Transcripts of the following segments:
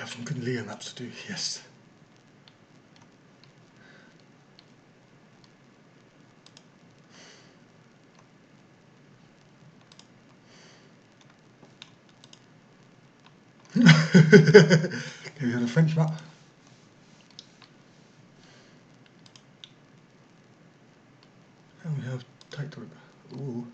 have some good Leo maps to do, yes. Okay, we have a French map. And we have title. Ooh.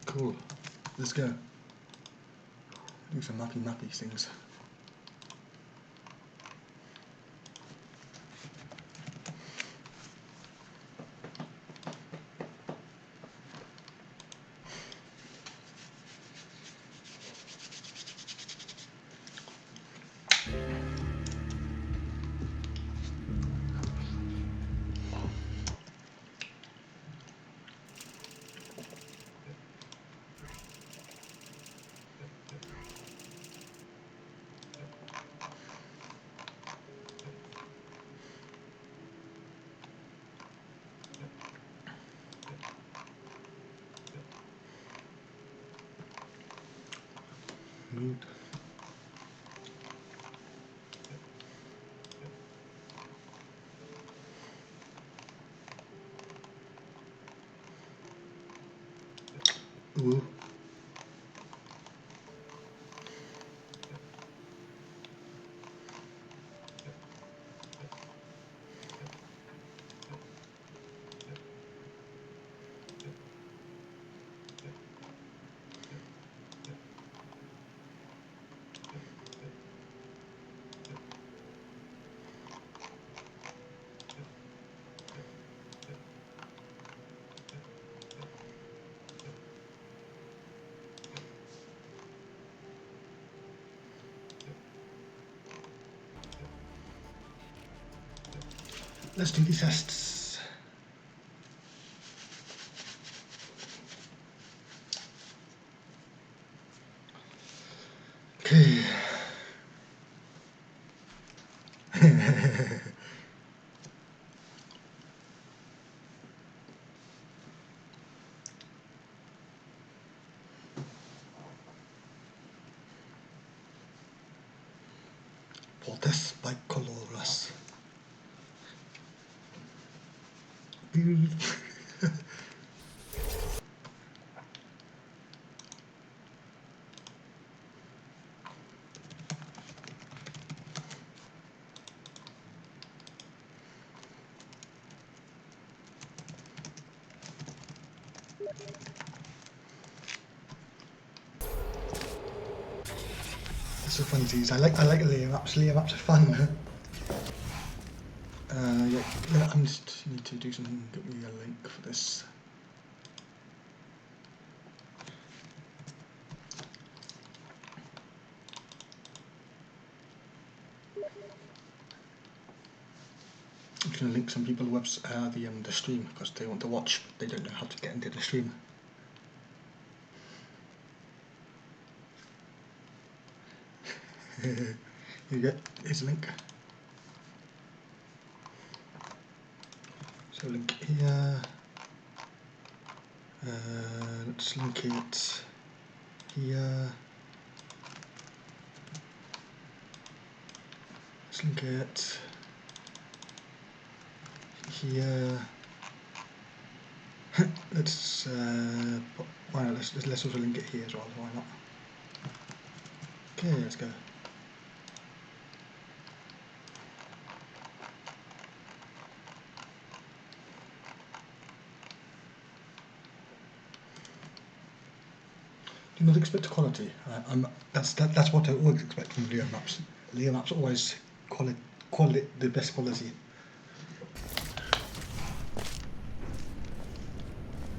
Cool. Let's go. Do some mappy things. Mute. Ooh. Let's do these tests. Okay. Portes by Coloras. So fun to use. I like Leo maps. Leo maps are fun. Yeah, I just need to do something. Get me a link for this. I'm going to link some people the stream because they want to watch, but they don't know how to get into the stream. You get his link. So link here. Let's link it here. Let's link it here. Let's why not? Let's also link it here as well. Why not? Okay, let's go. Do not expect quality. That's what I always expect from Leo maps. Leo maps are always quality, the best quality.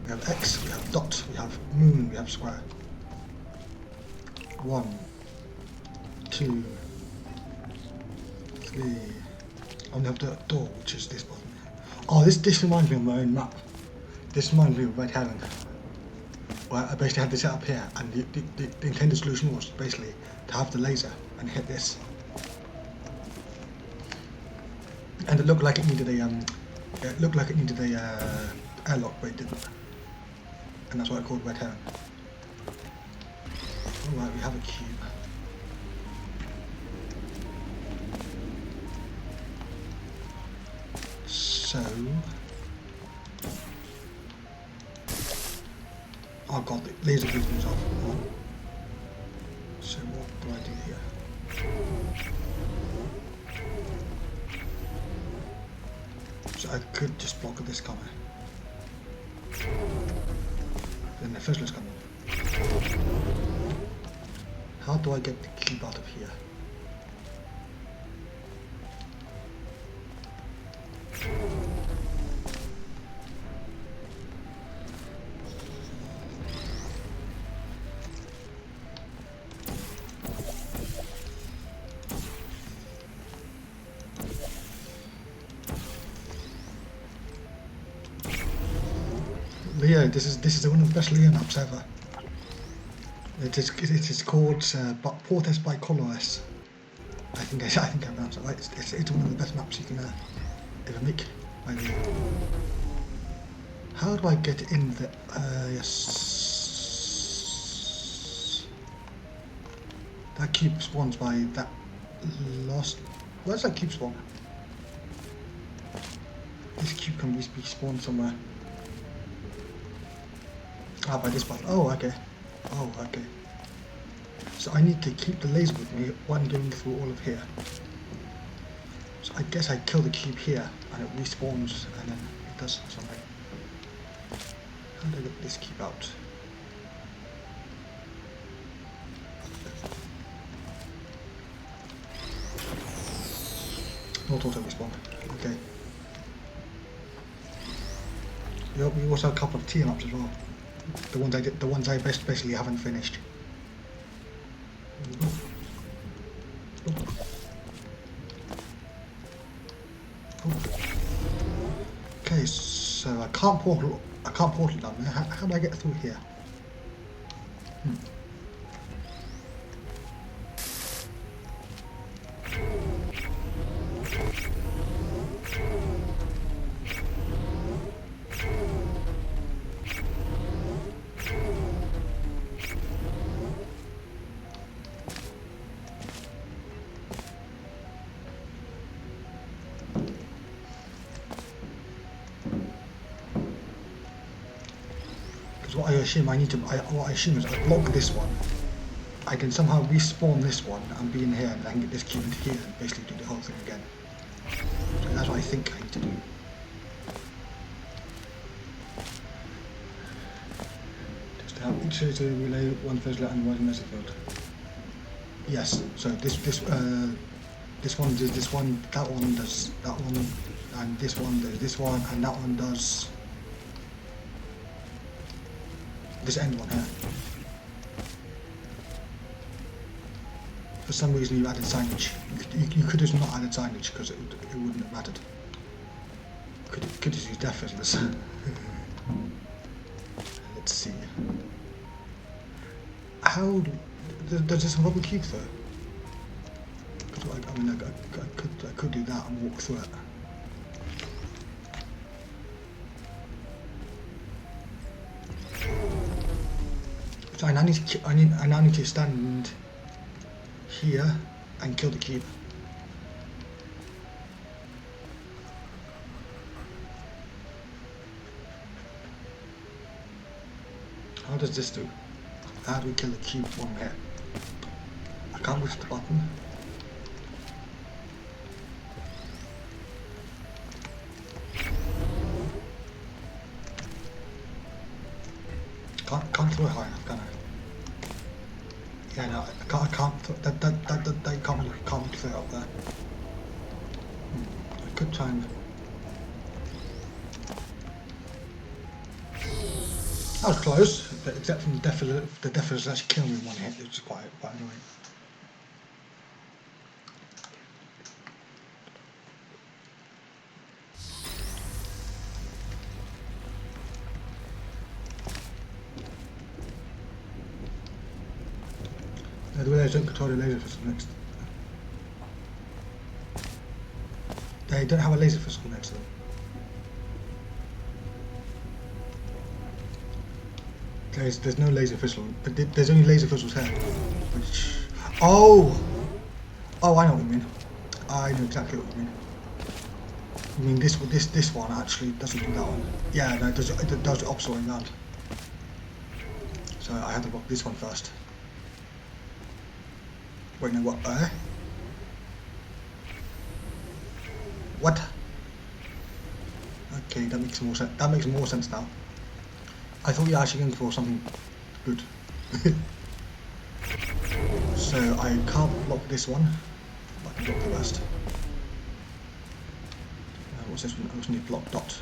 We have X, we have dot, we have moon, we have square. 1, 2, 3. I only have the door, which is this button. Oh, this reminds me of my own map. This reminds me of Red Herring. Where I basically had this set up here, and the intended solution was basically to have the laser and hit this And it looked like it needed a airlock, but it didn't. And that's why I called red herring. Alright, we have a cube. So... oh god, the laser beam is off. Oh. So what do I do here? So I could just block this coming. Then the fizzler's coming. How do I get the cube out of here? Leo, this is one of the best Leo maps ever. It is called Portes by Colores. I think I pronounced it right. It's one of the best maps you can ever make. By the way. How do I get in the yes? That cube spawns by that last. Where's that cube spawn? This cube can be spawned somewhere. Ah, by this part. Oh, okay. Oh, okay. So I need to keep the laser with me when going through all of here. So I guess I kill the cube here and it respawns and then it does something. How do I get this cube out? Not auto respawn. Okay. We also have a couple of tier maps as well. The ones I basically haven't finished. Okay, so I can't portal down there. How do I get through here? What I assume is I block this one. I can somehow respawn this one and be in here, and I can get this cube into here and basically do the whole thing again. So that's what I think I need to do. Just to have each to relay one fizzler and one message field. Yes. So this one does this one, that one does that one, and this one does this one, and that one does this end one here. For some reason you added signage. You could have not added signage because it wouldn't have mattered. Could have used death fizzlers. Let's see. How does this have a cube though? I mean, I could do that and walk through it. So I now need to stand here and kill the cube. How does this do? How do we kill the cube from here? I can't push the button. Can't throw it high enough, can I? Yeah, no, I can't can't throw it up there. I could try and. That was close, but except from the death is actually killing me in one hit, which is quite annoying. The way I don't control the laser for next. They don't have a laser pistol next to them. There's no laser pistol, but there's only laser pistols here. Which, oh, I know what you mean. I know exactly what you mean. You mean this one actually doesn't do that one. Yeah, no, it does the opposite way around. So I have to block this one first. Wait, no, what? What? Okay, that makes more sense. That makes more sense now. I thought you were actually going for something good. So I can't block this one, but I can block the rest. What's this one? I just need to block dot.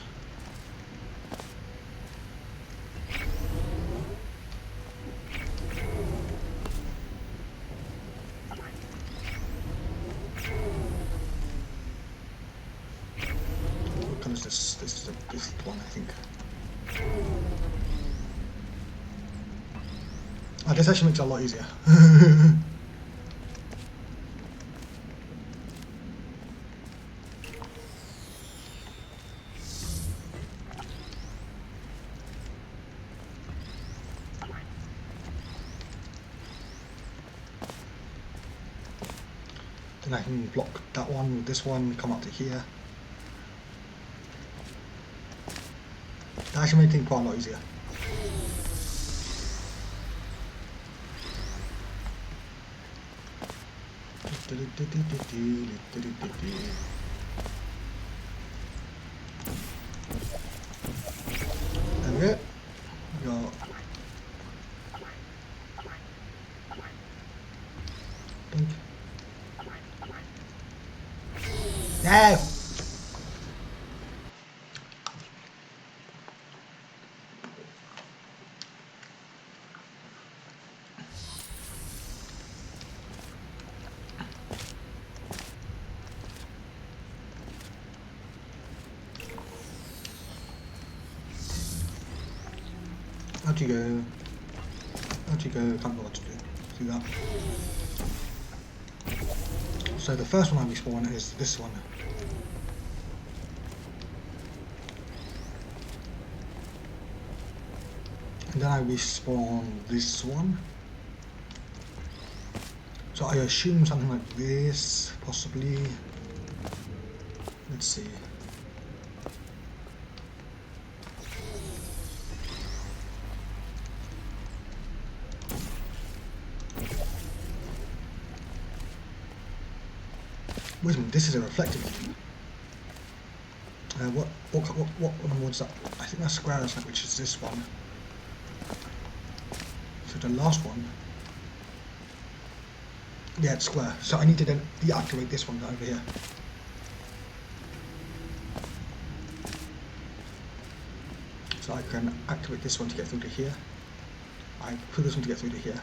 What colour is this? This one, I think. Oh, this actually makes it a lot easier. Then I can block that one with this one, come up to here. That actually makes things quite a lot easier. There we go. Go. Dunk. No! Out you go. Out you go. Can't know what to do. Do that. So the first one I respawn is this one. And then I respawn this one. So I assume something like this, possibly. Let's see. Wait a minute, this is a reflective one. What was that? I think that's square, which is this one. So the last one. Yeah, it's square. So I need to then deactivate this one over here. So I can activate this one to get through to here. I put this one to get through to here.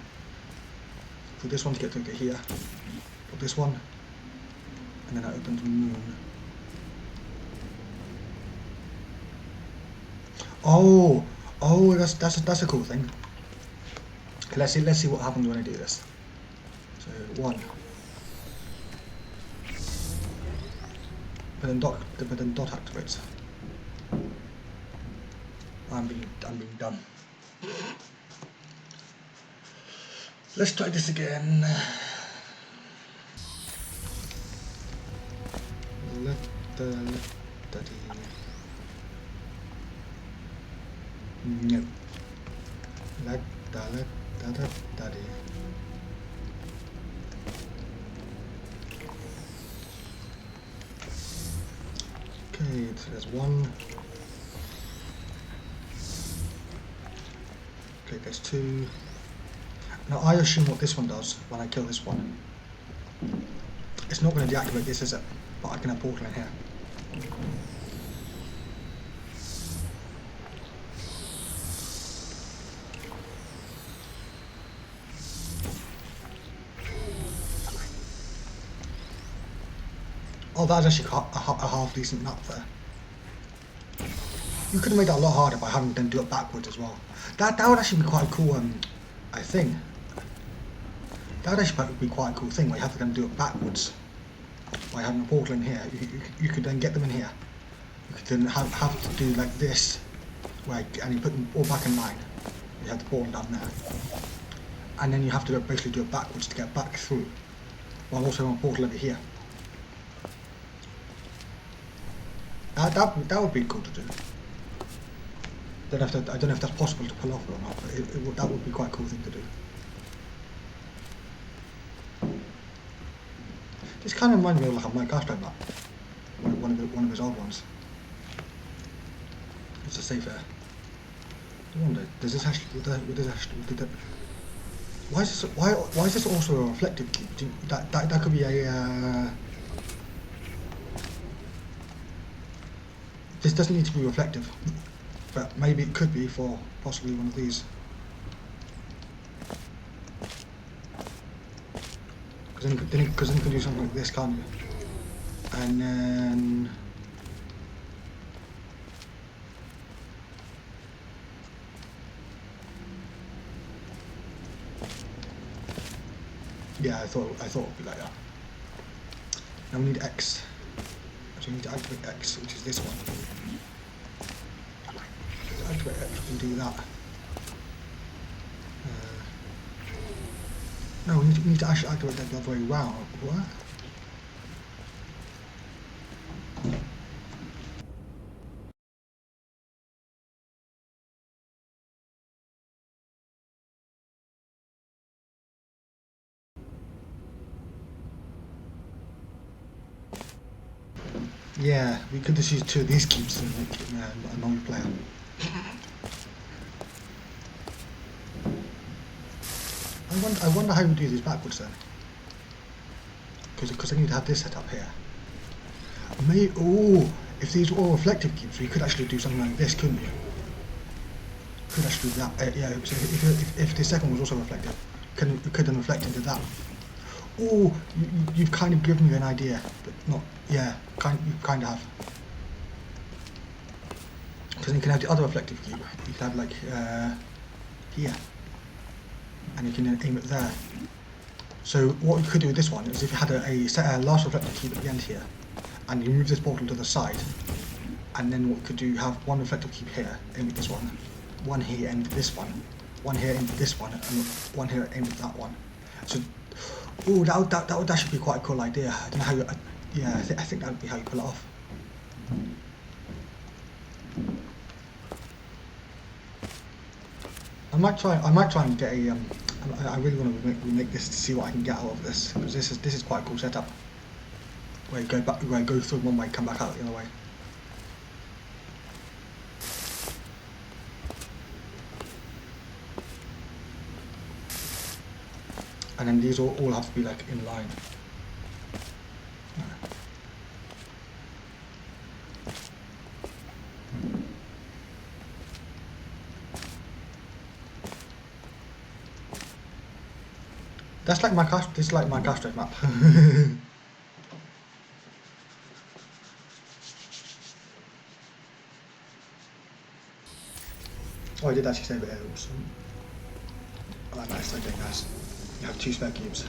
Put this one to get through to here. Put this one. And then I open the moon. Oh, that's a cool thing. Okay, let's see what happens when I do this. So 1. But then dot activates. I'm being done. Let's try this again. No. Okay, so there's one. Okay, there's 2. Now I assume what this one does when I kill this one. It's not going to deactivate this, is it? But I can have portal in here. Oh, that's actually a half decent map there. You could have made that a lot harder by having them do it backwards as well. That would actually be quite a cool, I think. That would actually be quite a cool thing where you have them do it backwards. by having a portal in here, you could then get them in here. You could then have to do like this, where and you put them all back in line. You have the portal down there, and then you have to basically do it backwards to get back through, while also on a portal over here. That would be cool to do. I don't know if that's possible to pull off or not, but that would be quite a cool thing to do. This kind of reminds me of like a Mike Astro map, one of his old ones. It's a safe air. I wonder, does this actually? Why is this also a reflective cube? That could be a. This doesn't need to be reflective, but maybe it could be for possibly one of these. Because then you can do something like this, can't you? And then... yeah, I thought it would be like that. Now we need X. So we need to activate X, which is this one. To activate X, we can do that. No, we need to actually activate that the other way around. What? Yeah, we could just use 2 of these cubes to make it a non-player. I wonder how we do this backwards then. Because I need to have this set up here. If these were all reflective cubes, we could actually do something like this, couldn't we? Could actually do that. Yeah, so if the second was also reflective, it could then reflect into that. Oh, you've kind of given me an idea, but not. Yeah, you kind of have. Because you can have the other reflective cube. You can have like here, and you can then aim it there. So what you could do with this one is if you had a last reflective cube at the end here, and you move this portal to the side, and then what you could do, have one reflective cube here, aim at this one here, aim at this one here, aim at this one, and one here, aim at that one. So, that would actually be quite a cool idea. I don't know how you. Yeah, I think that would be how you pull it off. I might try and get a. I really want to remake this to see what I can get out of this, because this is quite a cool setup. Where you go through one way, come back out the other way. And then these all have to be like in line. That's like this is like my Castro map. Oh, I did actually save it here. Awesome. Oh, nice. Okay, nice. You have 2 spare cubes.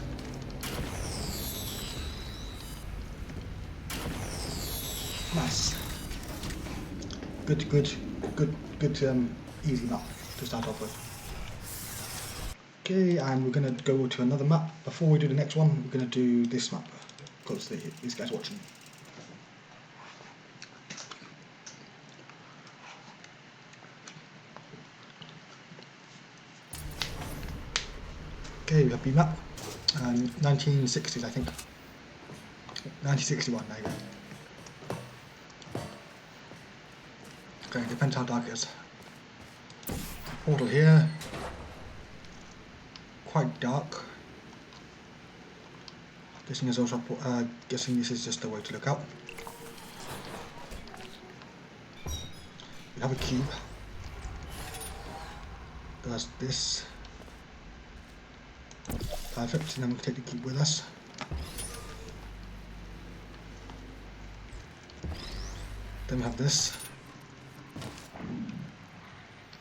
Nice. Good, easy map to start off with. Okay, and we're going to go to another map. Before we do the next one, we're going to do this map, because these guys are watching. Okay, we have B map, 1960s I think. 1961, there you go. Okay, depends how dark it is. Portal here. Quite dark. Guessing is also guessing this is just the way to look out. We have a cube. Does this. Perfect, and then we can take the cube with us. Then we have this.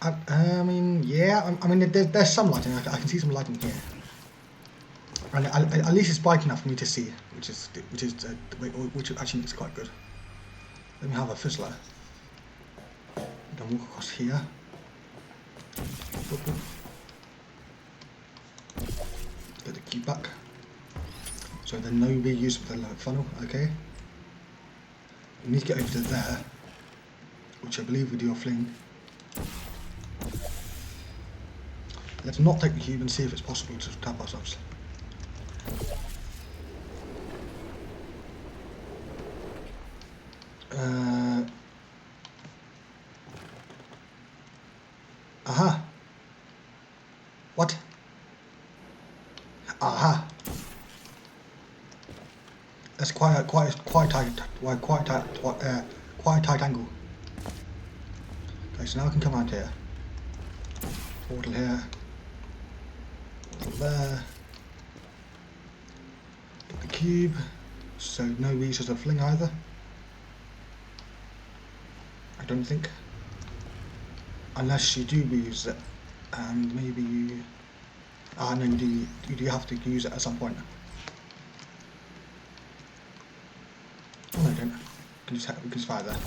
I mean, yeah, I mean, there's some lighting. I can see some lighting here. And at least it's bright enough for me to see, which actually makes it quite good. Let me have a fizzler. Then walk across here. Get the cube back. So then no reuse for the funnel, okay. We need to get over to there, which I believe we do a fling. Let's not take the cube and see if it's possible to tap ourselves. Aha. What? Aha. That's quite a tight angle. Okay, so now I can come out here. Portal here. Portal there. Get the cube. So no reuse of fling either. I don't think. Unless you do reuse it, and maybe you. No, you do have to use it at some point. Oh no, you don't. We can just fire there.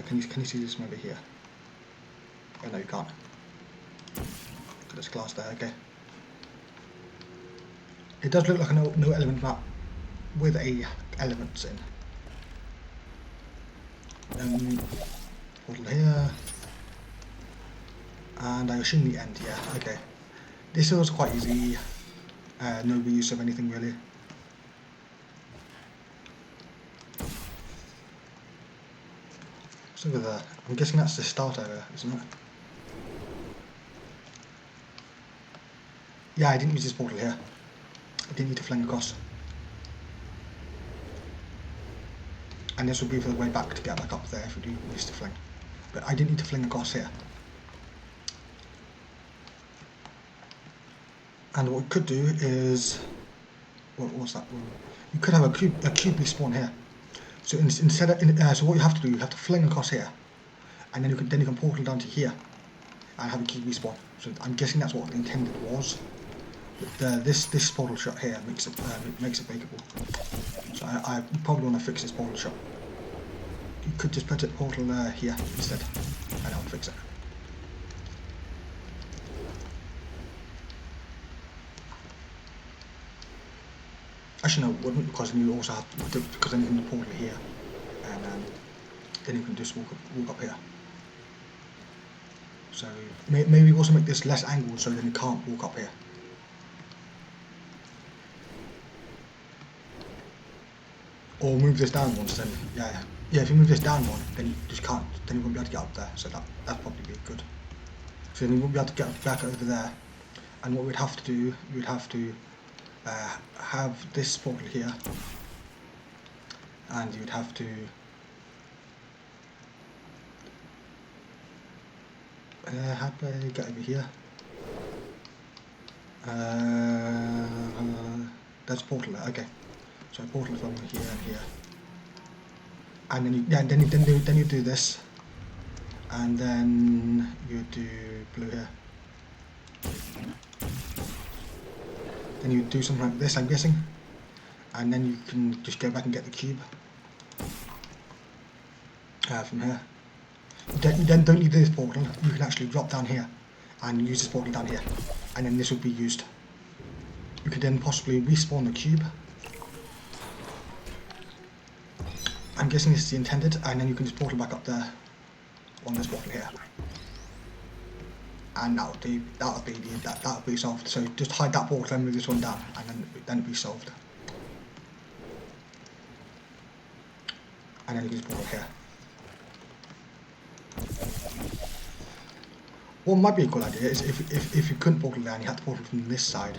Can you see this from over here? Oh no, you can't. There's glass there, okay. It does look like a no element map with a elements in. Portal here. And I assume the end, yeah, okay. This was quite easy. No reuse of anything really. What's over there? I'm guessing that's the start area, isn't it? Yeah, I didn't use this portal here. I didn't need to fling across. And this would be for the way back to get back up there if we do use to fling. But I didn't need to fling across here. And what we could do is, what was that? You could have a cube respawn here. So instead of, so what you have to do, you have to fling across here, and then you can portal down to here, and have a cube respawn. So I'm guessing that's what the intended was. But this portal shot here makes it breakable. So I probably want to fix this portal shot. You could just put a portal here instead, and that would fix it. Actually no, it wouldn't, because then you also have to, because then you can portal here, and then you can just walk up here. So maybe also make this less angled, so then you can't walk up here. Or move this down once, then yeah. If you move this down one, then you just can't. Then you won't be able to get up there. So that'd probably be good. So then you won't be able to get back over there. And what we'd have to do, we'd have to have this portal here, and you'd have to how do I get over here? There's a portal there. Okay, so a portal from here and here, and then you do this, and then you do blue here. Then you do something like this, I'm guessing, and then you can just go back and get the cube from here. You then don't need this portal, you can actually drop down here and use this portal down here, and then this will be used. You could then possibly respawn the cube. I'm guessing this is the intended, and then you can just portal back up there on this portal here. And that would be solved. So just hide that portal and move this one down, and then it'll be solved. And then you can just portal here. What might be a cool idea is if you couldn't portal there and you had to portal from this side.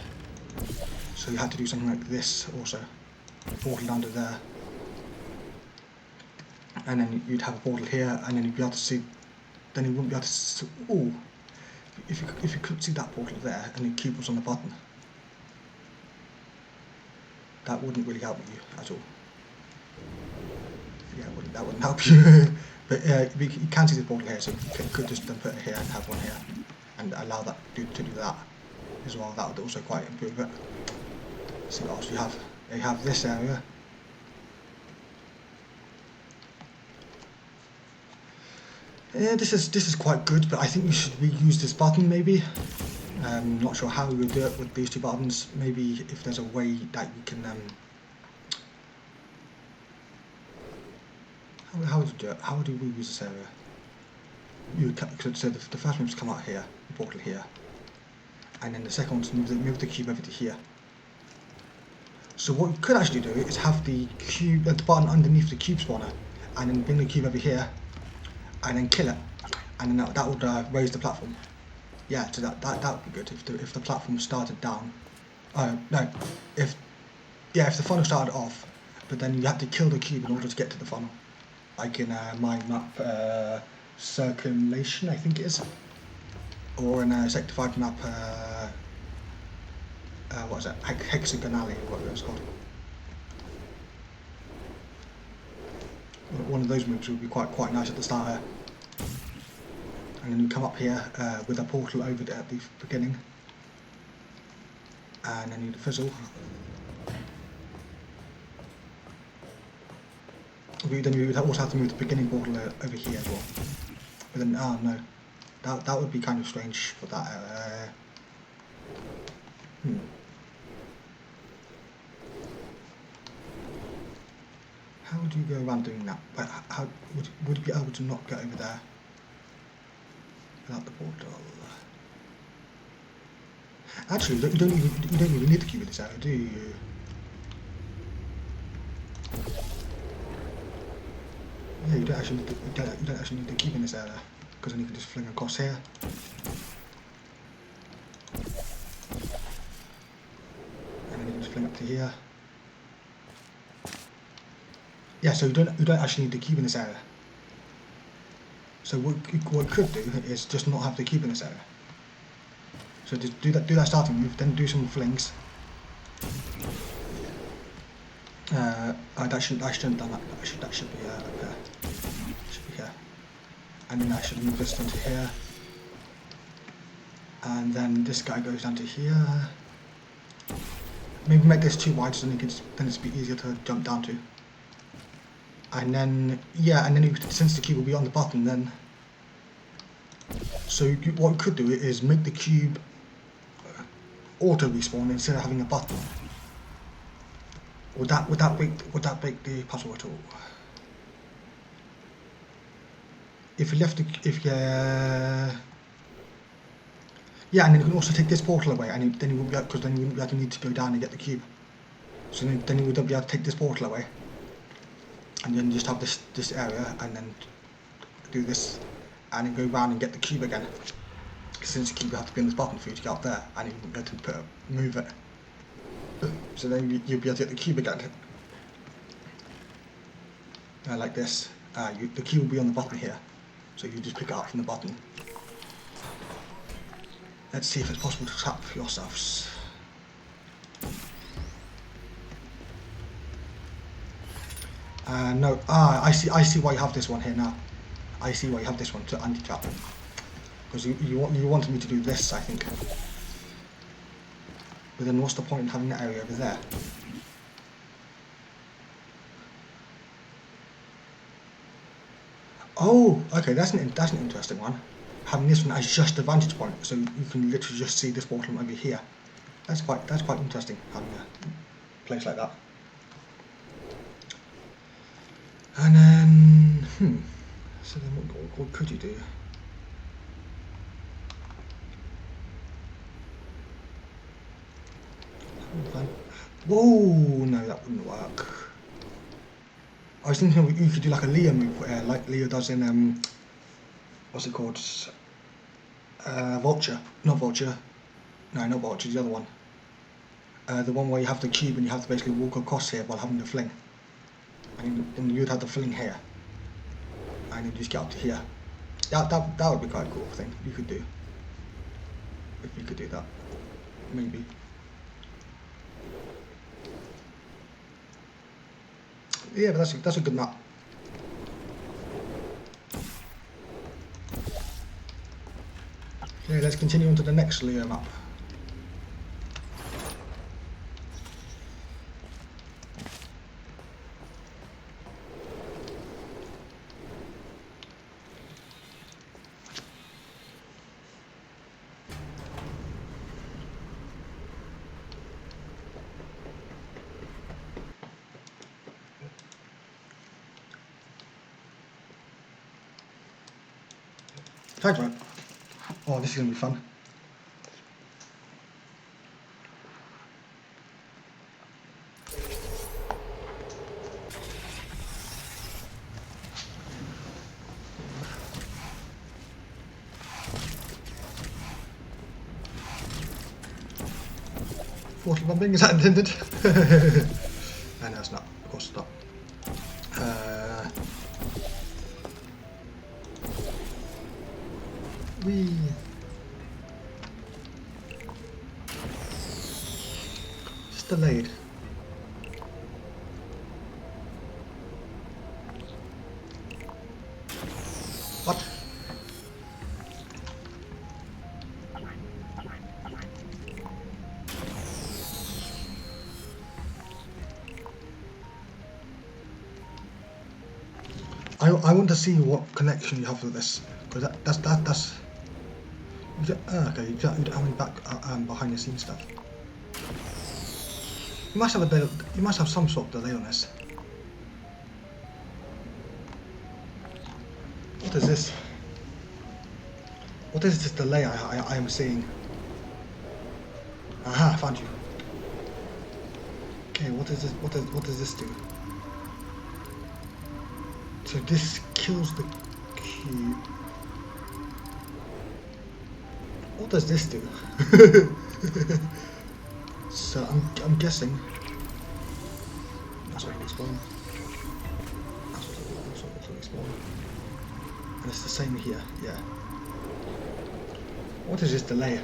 So you had to do something like this also. Portal down to there. And then you'd have a portal here, and then you'd be able to see, then you wouldn't be able to see, ooh. If you could see that portal there and the cube was on the bottom, that wouldn't really help you at all. Yeah, that wouldn't help you. But you can see the portal here, so you could just then put it here and have one here, and allow that to do that as well. That would also quite improve it. Let's see what else you have. You have this area. Yeah, this is quite good, but I think you should reuse this button maybe. Not sure how you would do it with these two buttons. Maybe if there's a way that you can how would you do it? How would you reuse this area? You so the first one's come out here, the portal here, and then the second one's move the cube over to here. So what you could actually do is have the cube, the button underneath the cube spawner, and then bring the cube over here, and then kill it, and then that would raise the platform. Yeah, so that would be good if the platform started down. No, if the funnel started off, but then you had to kill the cube in order to get to the funnel. Like in my map, Circulation, I think it is, or in a Sector 5 map, what is it, Hexagonally, what it was called. One of those moves would be quite nice at the start here. And then you come up here with a portal over there at the beginning, and then you fizzle. Then you would also have to move the beginning portal over here as well. But then, oh no, that would be kind of strange for that. How would you go around doing that? But how would you be able to not get over there without the portal? Actually, you don't even need the cube in this area, do you? Yeah, you don't actually need the cube in this area, because then you can just fling across here. And then you can just fling up to here. Yeah, so you don't actually need the cube in this area. So what you could do is just not have the cube in this area. So just do that starting move, then do some flings. I shouldn't have done that. That should be up here. Should be here. And then I should move this down to here. And then this guy goes down to here. Maybe make this too wide so then it's be easier to jump down to. And then since the cube will be on the bottom, then so what you could do is make the cube auto respawn instead of having a button. Would that break the puzzle at all? If you left the yeah, and then you can also take this portal away, and then you wouldn't be able to need to go down and get the cube. So then you wouldn't be able to take this portal away, and then just have this area, and then do this, and then go round and get the cube again. Since the cube would have to be on this button for you to get up there, and you wouldn't be able to move it. So then you'll be able to get the cube again. Like this. The cube will be on the button here, so you just pick it up from the button. Let's see if it's possible to tap yourselves. No. I see why you have this one here now. I see why you have this one to anti-trap. Because you wanted me to do this, I think. But then what's the point in having that area over there? Oh, okay, that's an interesting one. Having this one as just a vantage point, so you can literally just see this portal over here. That's quite interesting, having a place like that. And then, so then what could you do? Whoa, no, that wouldn't work. I was thinking you could do like a Leo move, like Leo does in, what's it called? Vulture. Not Vulture. No, not Vulture, the other one. The one where you have the cube and you have to basically walk across here while having the fling. And then you'd have the fling here. And you just get up to here. That would be quite a cool thing you could do. If you could do that. Maybe. Yeah, but that's a good map. Okay, let's continue on to the next layer map. Thanks, man. Oh, this is gonna be fun. Water bombing, is that intended? I know it's not, of course it's not. Whee. Just delayed. What? I want to see what connection you have with this, because that's. Okay, you don't have any behind the scenes stuff. You must have a bit. You must have some sort of delay on this. What is this? What is this delay I am seeing? Aha, I found you. Okay, what is this? What does this do? So this kills the cube. What does this do? So I'm guessing that's what will spawn. That's what will spawn. And it's the same here, yeah. What is this delay?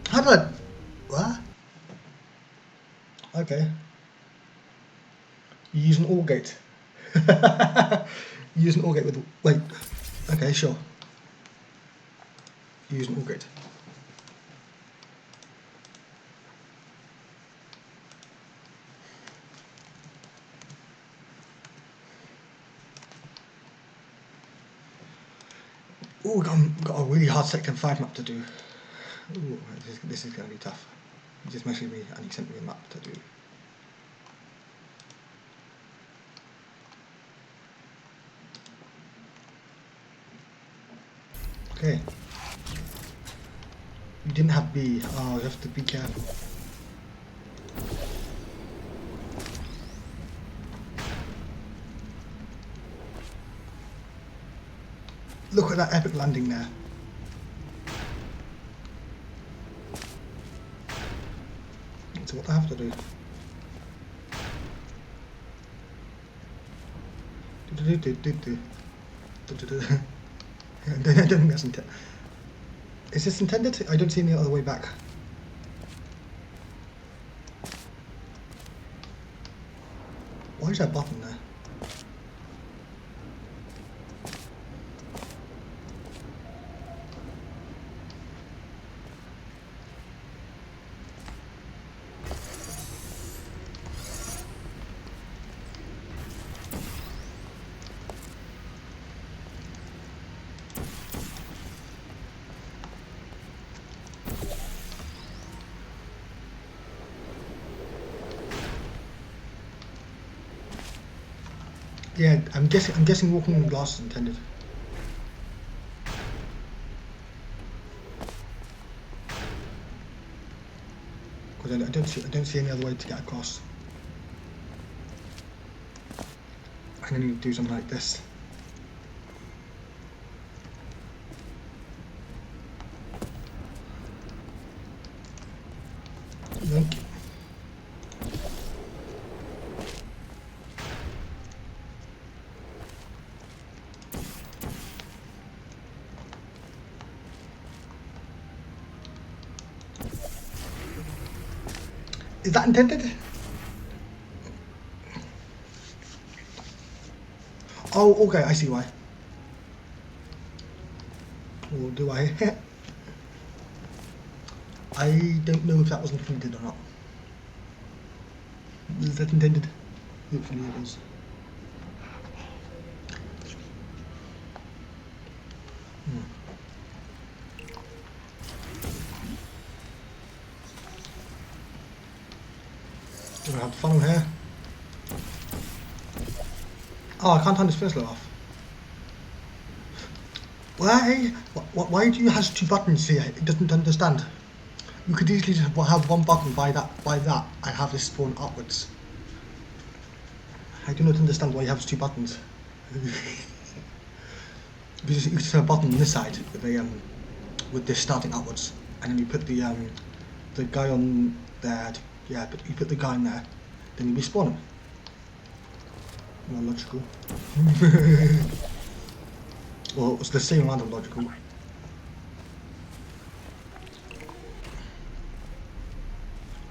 How do I... What? Okay. You use an OR gate. You use an OR gate with... Wait. Okay, sure. You use an OR gate. Ooh, got a really hard Sector 5 map to do. Ooh, this is going to be tough. He just messaged me and he sent me a map to do. Okay. You didn't have B. Oh, you have to be careful. Look at that epic landing there. So what I have to do? I don't think that's intended. Is this intended? I don't see any other way back. Why is that button there? Yeah, I'm guessing walking on glass is intended. Because I don't see any other way to get across. I'm gonna need to do something like this. Yoink. Is that intended? Oh, okay, I see why. Or do I? I don't know if that was intended or not. Is that intended? Hopefully it is. Do I have the funnel here? Oh, I can't turn this first off. Why? Why do you have two buttons here? It doesn't understand. You could easily just have one button by that, and have this spawn upwards. I do not understand why you have two buttons. Because you just have a button on this side with this starting upwards, and then you put the guy on there. Yeah, but you put the guy in there, then you respawn him. More logical. Well, it's the same amount of logical.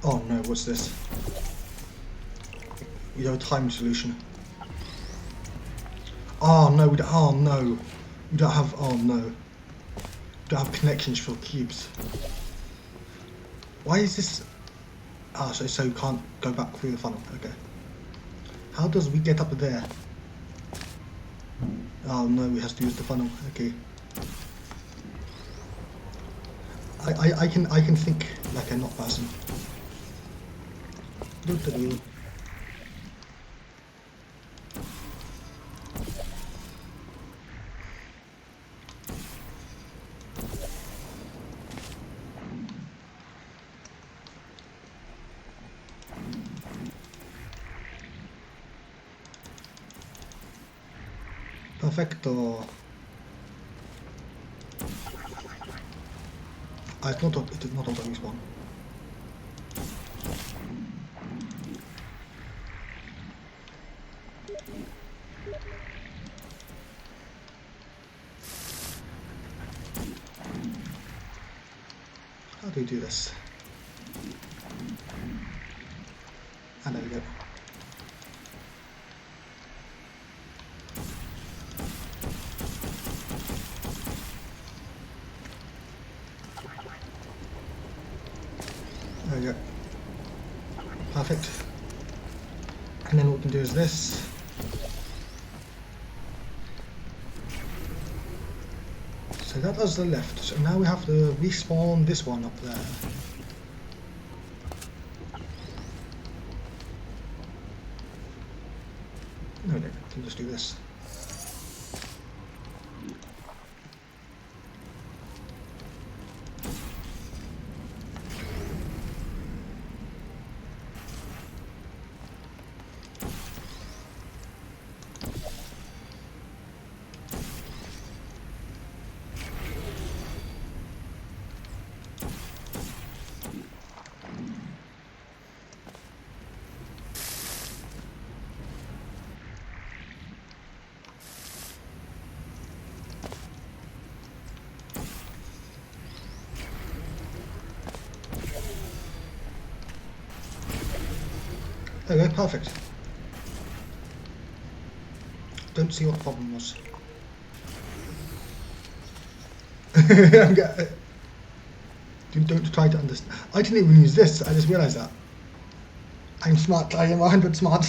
Oh no, what's this? We have a time solution. Oh no, we don't, oh no. We don't have, oh no. We don't have connections for cubes. Why is this? Ah, so you can't go back through the funnel, okay. How does we get up there? Oh no, we have to use the funnel, okay. I can think like a not person. Doo-doo-doo. Perfecto. It is not auto respawn. How do you do this? And there we go. There we go. Perfect. And then what we can do is this. So that does the left. So now we have to respawn this one up there. No, we can just do this. There we go, perfect. Don't see what the problem was. Don't try to understand. I didn't even use this, I just realised that. I'm smart, I am 100 smart.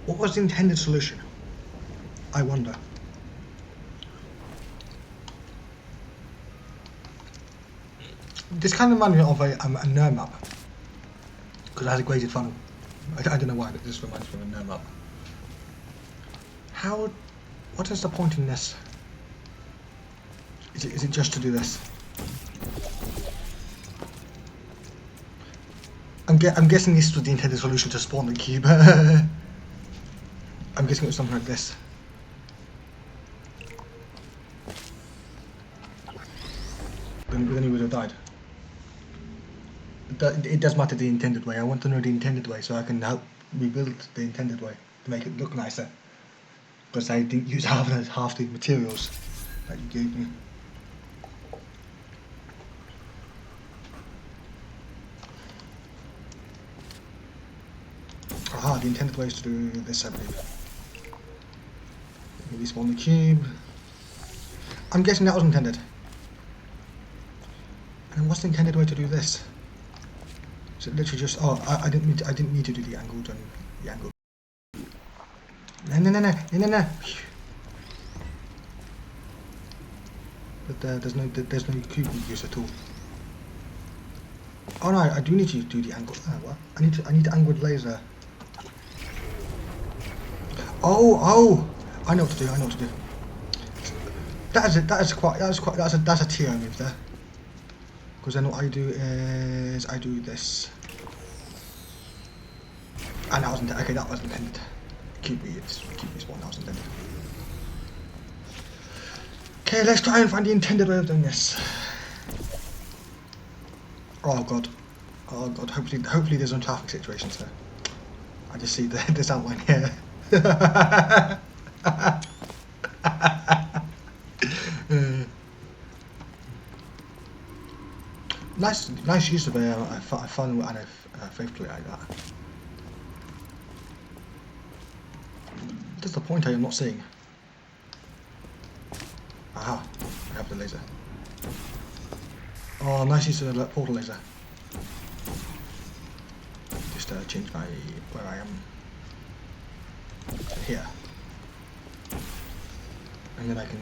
What was the intended solution? I wonder. This kind of reminds me of a NER map. Because it has a graded funnel. I don't know why, but this reminds me of a NER map. What is the point in this? Is it just to do this? I'm guessing this was the intended solution to spawn the cube. I'm guessing it was something like this. Then he would have died. It does matter the intended way. I want to know the intended way so I can help rebuild the intended way to make it look nicer. Because I didn't use half the materials that you gave me. Aha, the intended way is to do this, I believe. Respawn the cube. I'm guessing that was intended. And what's the intended way to do this? So literally just I didn't need to do the angled and the angled. No. But there's no cube use at all. Oh no, I do need to do the angle. Oh, what? I need angled laser. Oh! I know what to do. That's a TO move there. Because then what I do is I do this. And that wasn't okay. That wasn't intended. Keep this one. That was intended. Okay, let's try and find the intended way of doing this. Oh god. Hopefully there's no traffic situations there. I just see this outline here. Nice use of a fun and a faithfully like that. That's the point I am not seeing. Aha, I have the laser. Oh, nice use of the portal laser. Just change my where I am to here, and then I can.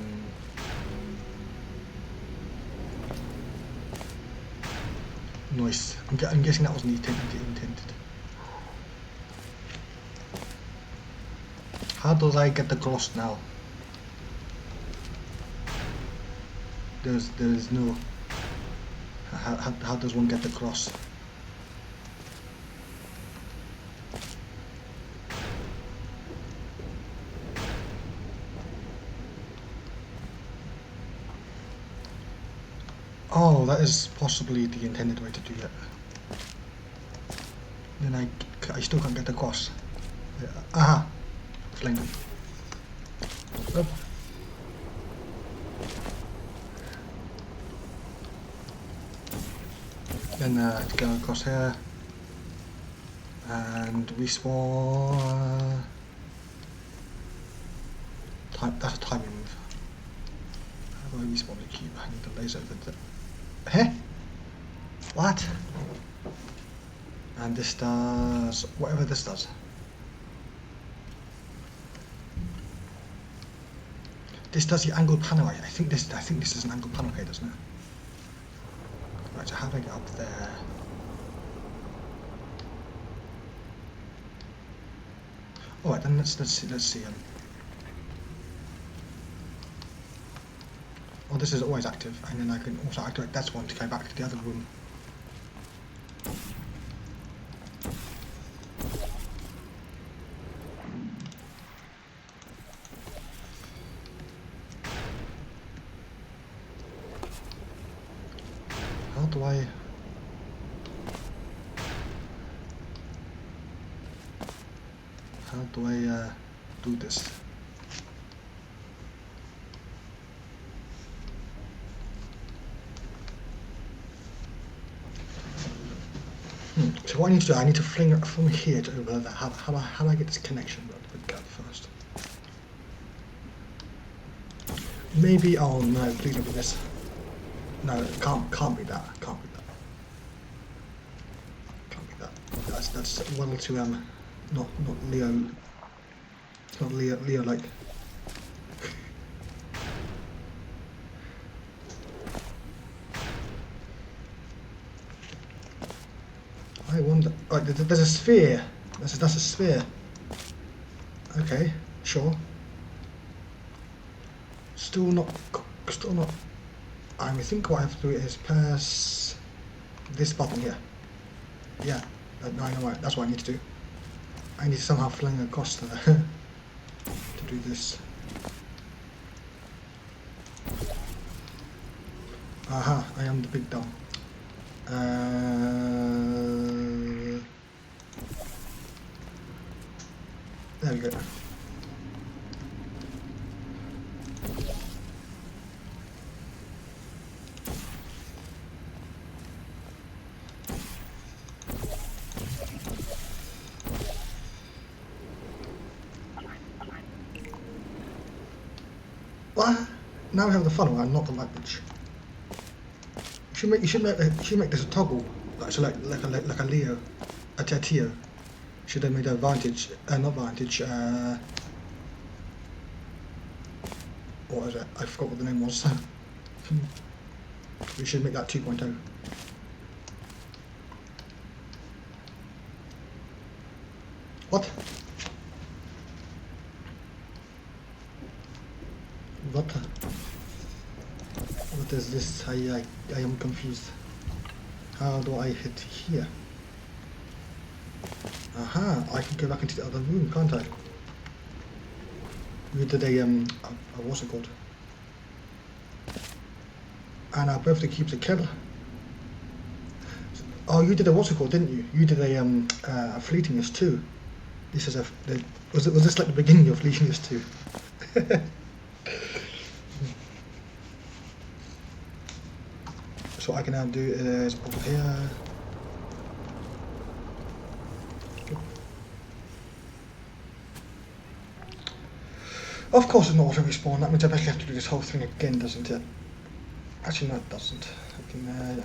Nice. I'm guessing that wasn't intended. How do I get across now? There's no. How does one get across? Oh, that is possibly the intended way to do it. Then I still can't get across. Aha! Flamed him. Oh. Then to go across here. And respawn. That's a timing move. How do I respawn the cube? I need the laser over there. What? And this does whatever this does. This does the angled panel. I think this is an angled panel here, doesn't it? Right. So how do I get up there? All right. Then let's see. Oh, this is always active, and then I can also activate that one to go back to the other room. How do I do this? So what I need to do, I need to fling it from here to over there. How do I get this connection with God first? Maybe, oh no, please don't be this. No, it can't be that. Can't be that. That's a little too not Leo. It's not Leo like. I wonder. Right, there's a sphere. That's a sphere. Okay, sure. Still not. I think what I have to do is press this button here. Yeah, No, I know what, that's what I need to do. I need to somehow fling across the to do this. Aha, I am the big dumb. There we go. What? Now we have the funnel and not the light bridge. You should make this a toggle, like a Leo, a Tetio. Should have made an advantage, not advantage. What was it? I forgot what the name was. We should make that 2.0. What? What is this? I am confused. How do I hit here? Aha, I can go back into the other room, can't I? We did what's it called? And our birthday keeps a killer. Oh, you did a what's it called, didn't you? You did a fleetingness too. This is was this like the beginning of fleetingness too? So what I can now do is over here. Of course it's not auto respawn, that means I basically have to do this whole thing again, doesn't it? Actually no it doesn't. I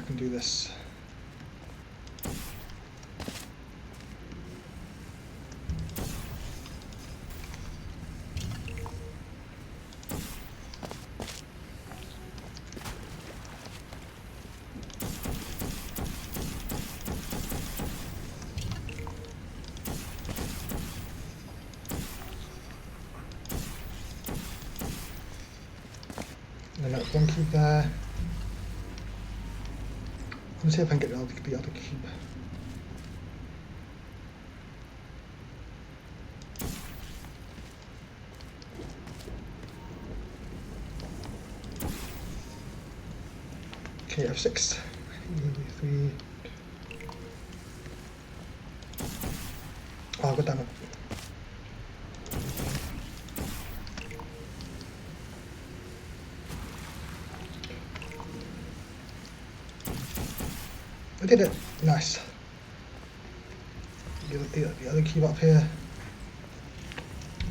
can do this. And then that's one cube there. Let's see if I can get the other cube. Okay, F6. 3. Oh, I got that one. I did it. Nice. The other cube up here.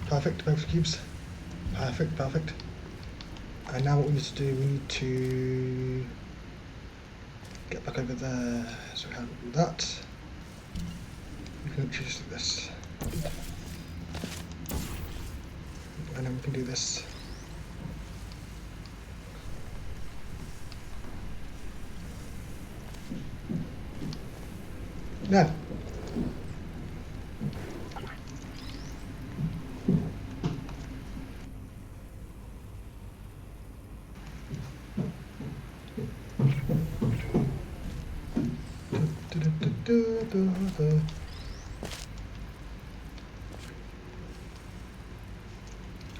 Perfect, both cubes. Perfect. And now what we need to do, we need to get back over there. So how do we do that? We can literally just do this. And then we can do this. No.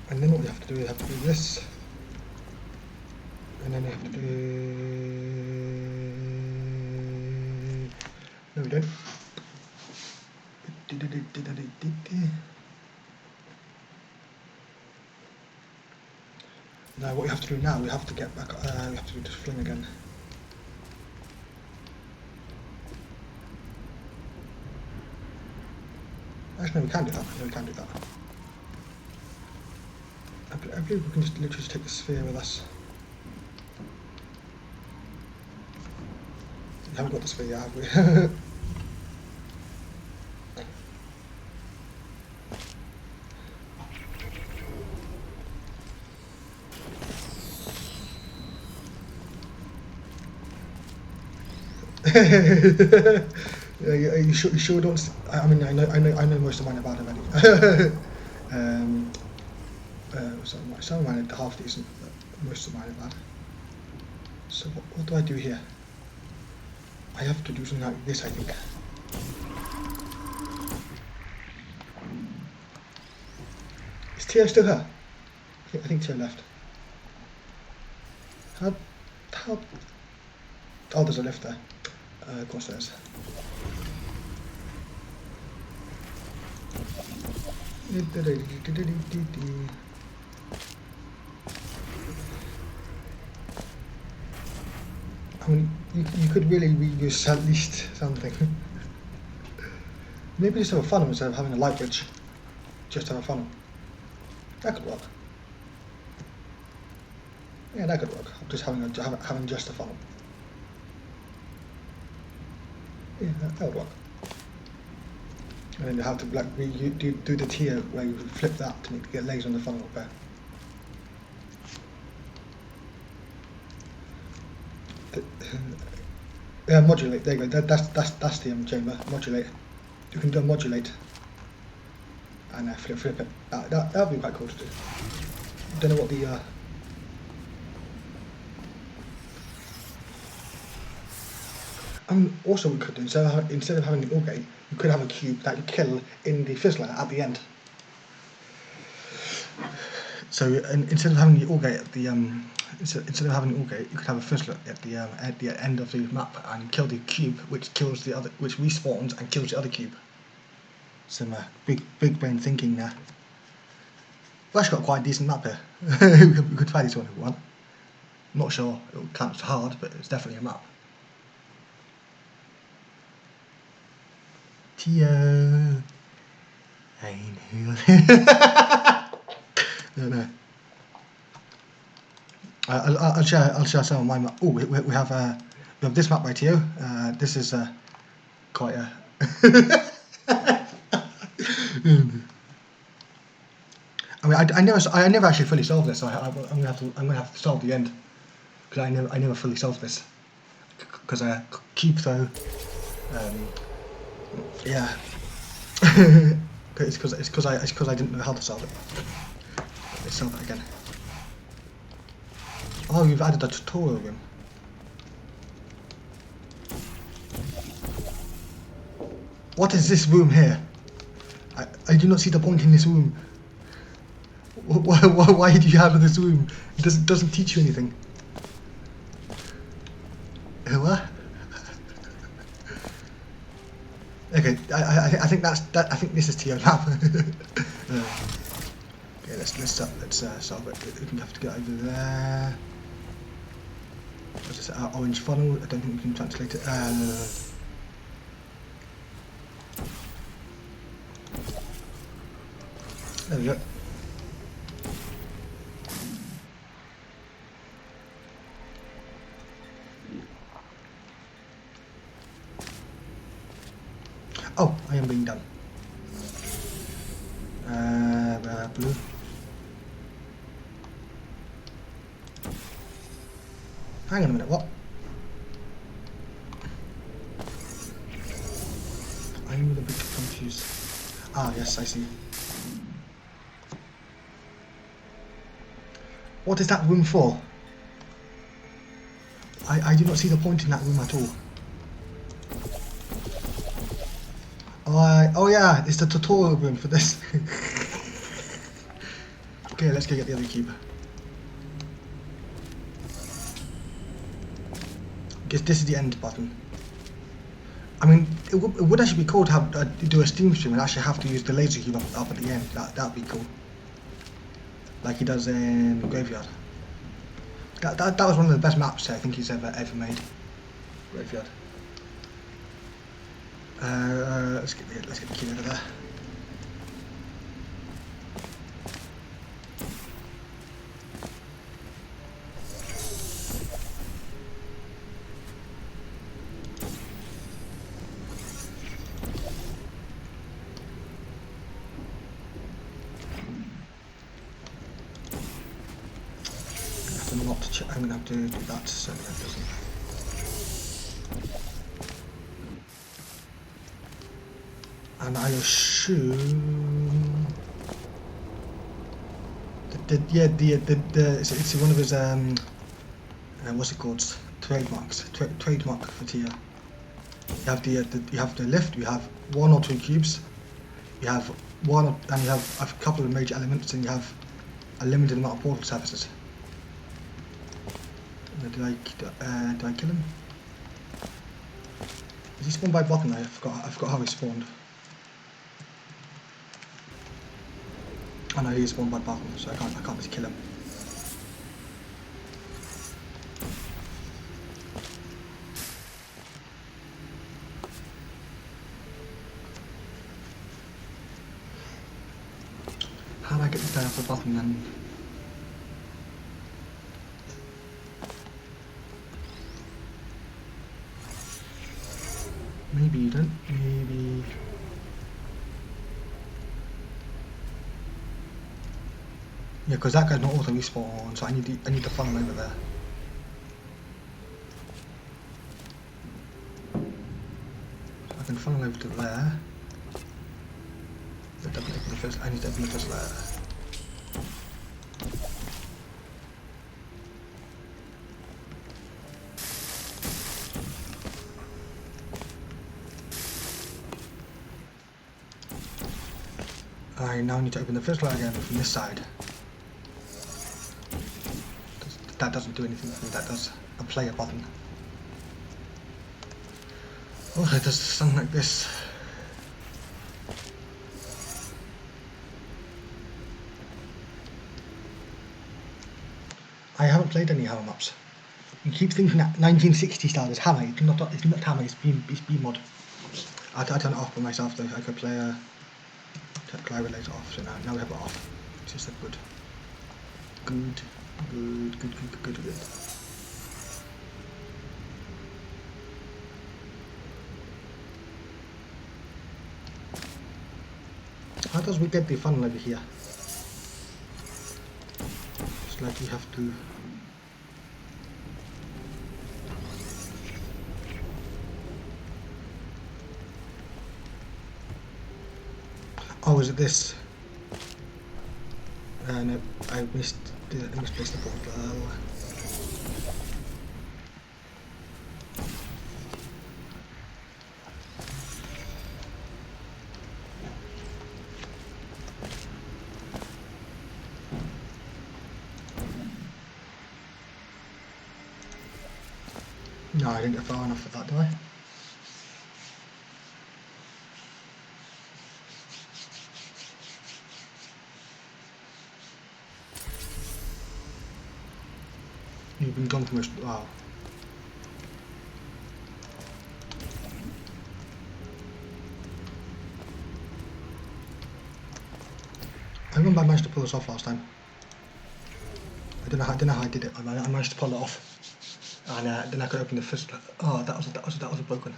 And then what we have to do, we have to do this. And then we have to do... No, we don't. Now what we have to do now, we have to get back, we have to do this fling again. Actually, no, we can do that. No, we can do that. I believe we can just literally just take the sphere with us. We haven't got the sphere yet, have we? You sure don't? I mean, I know most of mine are bad already. Some of mine are half decent, but most of mine are bad. So what do I do here? I have to do something like this, I think. Tio's still here? I think Tio left. How? Oh, there's a lift there. Of course there is. I mean, you could really reuse at least something. Maybe just have a funnel instead of having a light bridge. Just have a funnel. That could work. Yeah, that could work. Just having just a funnel. Yeah, that would work. And then you have to like you do the tier where you flip that to get legs on the funnel up there. Yeah, modulate. There you go. That's the chamber. Modulate. You can do a modulate and flip it. That would be quite cool to do. Don't know what the. Also we could do instead of having the ore gate, you could have a cube that you kill in the fizzler at the end. So instead of having the ore gate at the instead of having the ore gate, you could have a fizzler at the end of the map and kill the cube, which kills the other, which respawns and kills the other cube. Some big brain thinking there. We've actually got quite a decent map here. We could try this one if we want. Not sure it'll count hard, but it's definitely a map. Tio, ain't here. No. I'll share some of my map. Oh, we have this map by Tio. This is quite a. I mean, I never actually fully solved this. So I'm gonna have to solve the end because I never fully solved this because I keep though. Yeah. It's because I didn't know how to solve it. Let's solve it again. Oh, you've added a tutorial room. What is this room here? I do not see the point in this room. Why do you have this room? It doesn't teach you anything. What? Okay, I think I think this is Tio lab. Okay, let's solve it. We can have to get over there. What's this? Orange funnel. I don't think we can translate it. There we go. Oh, I am being done. Blue. Hang on a minute, what? I'm a bit confused. Ah, yes, I see. What is that room for? I do not see the point in that room at all. Oh yeah, it's the tutorial room for this. Okay, let's go get the other cube. Guess this is the end button. I mean, it would actually be cool to have do a Steam stream and actually have to use the laser cube up at the end. That'd be cool. Like he does in Graveyard. That was one of the best maps I think he's ever made. Graveyard. Let's get the key over there. I'm gonna have to do that so that doesn't. And I assume it's one of his what's it called, trademarks, trademark for Tio. You have the lift. You have 1 or 2 cubes. You have one, and you have a couple of major elements, and you have a limited amount of portal surfaces. Did I kill him? Is he spawned by bottom? I forgot how he spawned. Oh no, he spawned by bottom, so I can't just kill him. How do I get this guy off the bottom then? Maybe you don't. Maybe. Yeah, because that guy's not auto respawn, so I need to funnel him over there. So I can funnel over to there. I need to open the first layer. I now need to open the first layer again from this side. That doesn't do anything for me, that does a player button. Oh, it does something like this. I haven't played any Hammer maps. You keep thinking that 1960 style is Hammer. It's not Hammer, it's B-mod. I turn it off by myself though. I could play a Glyrelator off, so now we have it off. It's just a good. How does we get the funnel over here? It's like you have to. Oh, is it this? No, I misplaced the portal. No, I didn't get far enough for that, did I? You've been gone too much. Wow. I remember I managed to pull this off last time. I don't know how I did it. I managed to pull it off, and then I could open the first. Oh, that was a broken.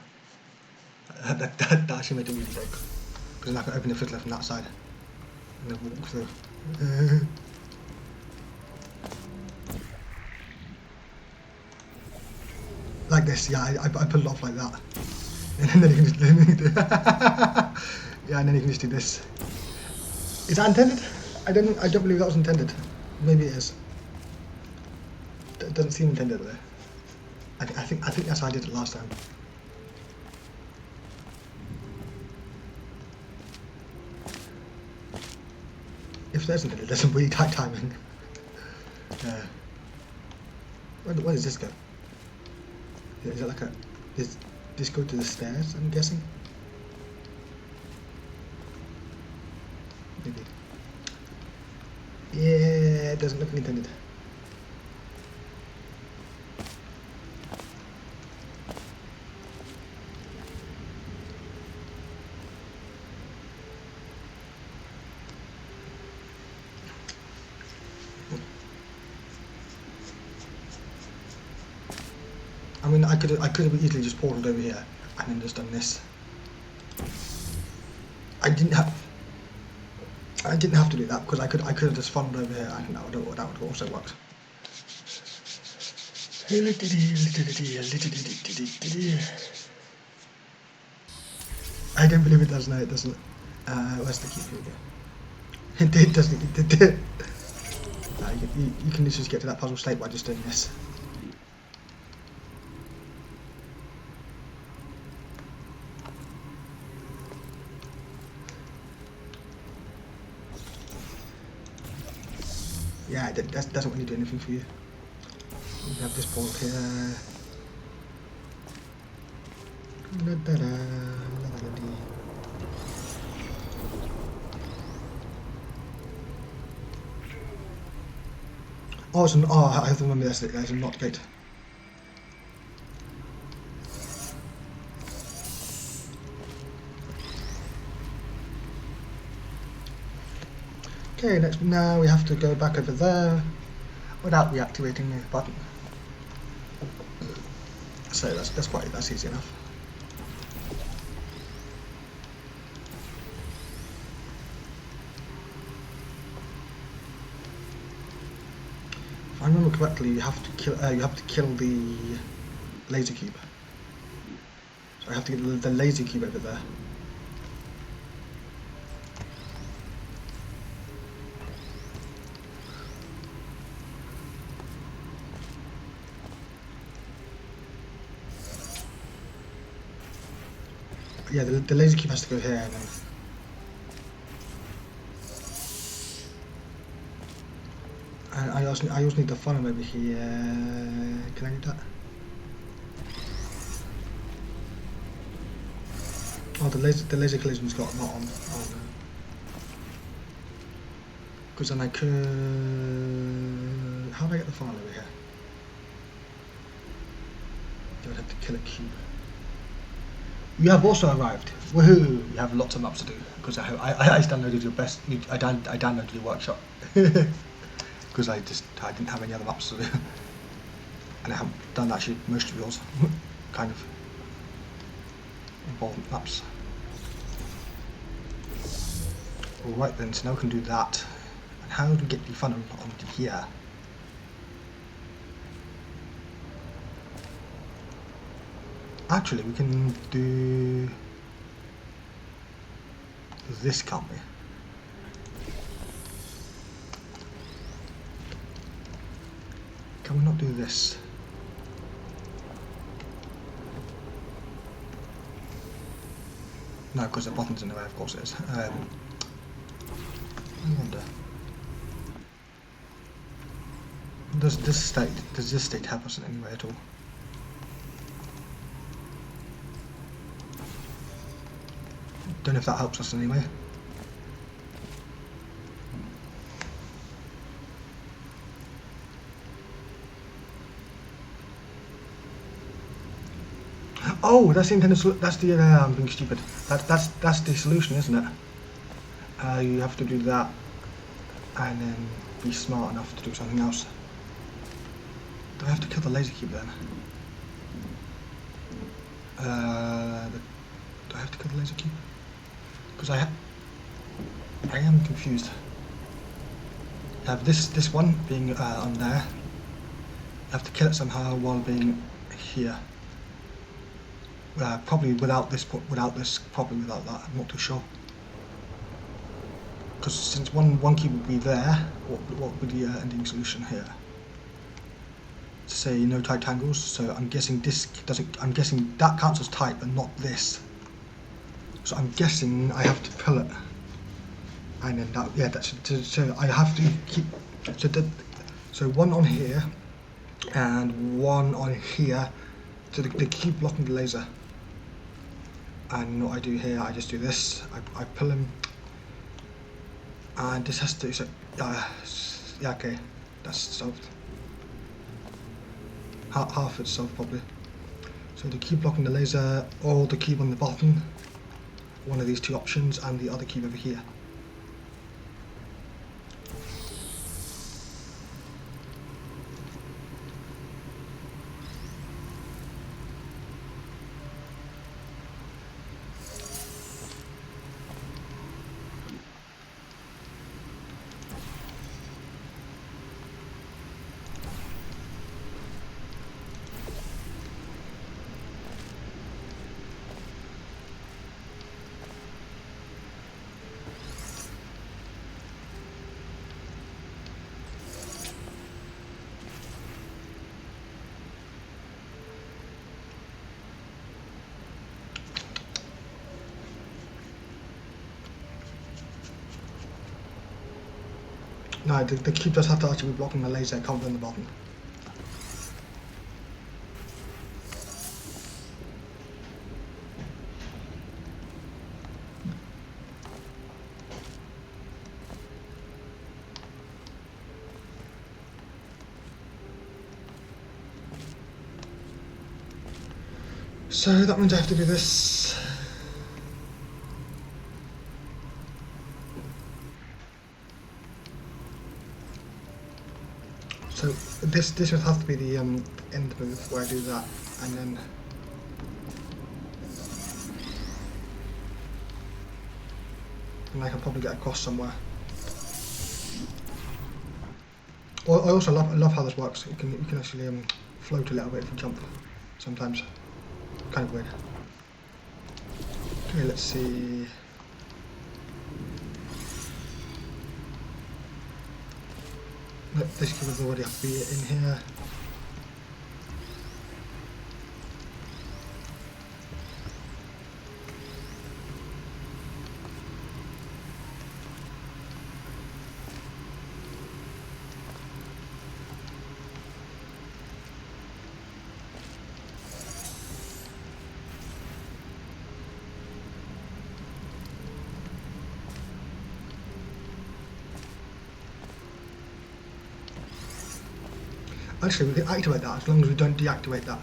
That actually made it really broke, because then I could open the fiddler from that side and then walk through. Like this, yeah. I pulled it off like that, and then you can just yeah, and then you can just do this. Is that intended? I don't believe that was intended. Maybe it is. It doesn't seem intended there. I think that's how I did it last time. If there's intended, there's some really tight timing. Yeah. Where does this go? Is that like a? Does this go to the stairs? I'm guessing. Maybe. Yeah, it doesn't look intended. I mean, I could have easily just portaled over here and then just done this. I didn't have to do that because I could have just funneled over here and that would also work. I don't believe it does. No, it doesn't. Where's the key? Here we go. It doesn't. You can just get to that puzzle state by just doing this. yeah, that doesn't really do anything for you. We have this ball here. Oh, I have to remember that's it, guys. A not gate. Okay, now we have to go back over there without reactivating the button. So that's easy enough. If I remember correctly, you have to kill the laser cube. So I have to get the laser cube over there. Yeah, the laser cube has to go here and then. And I also need the funnel over here. Can I do that? Oh, the laser collision's got not on. Oh no. Because then I could. How do I get the funnel over here? I would have to kill a cube. You have also arrived. Woohoo! You have lots of maps to do because I downloaded your best. I downloaded your workshop because I didn't have any other maps to do, and I haven't done actually most of yours. Kind of important maps. All right then, so now we can do that. And how do we get the funnel onto here? Actually, we can do this, can't we? Can we not do this? No, because the bottom's in the way, of course it is. I wonder. Does this state help us in any way at all? Don't know if that helps us anyway. Oh, that's the intended. That's the. I'm being stupid. That's the solution, isn't it? You have to do that, and then be smart enough to do something else. Do I have to kill the laser cube then? Do I have to kill the laser cube? Because I am confused. You have this one being on there. You have to kill it somehow while being here. Probably without this, probably without that. I'm not too sure. Because since one cube would be there, what would be the ending solution here? Say no tight tangles. So I'm guessing this doesn't. I'm guessing that counts as tight, but not this. So I'm guessing I have to pull it, and then that, yeah, that's so I have to keep so one on here and one on here, so they keep blocking the laser. And what I do here, I just do this. I pull him, and this has to. So yeah, okay, that's solved. Half it's solved probably. So they keep blocking the laser, or the cube on the bottom. One of these two options, and the other cube over here. No, the cube does have to actually be blocking the laser, it can't be on the bottom. So that means I have to do this. So this would have to be the end move where I do that, and I can probably get across somewhere. Well, I also love how this works. You can actually float a little bit if you jump sometimes. Kind of weird. Okay, let's see. This cube would already have to be in here. Actually, we can activate that as long as we don't deactivate that.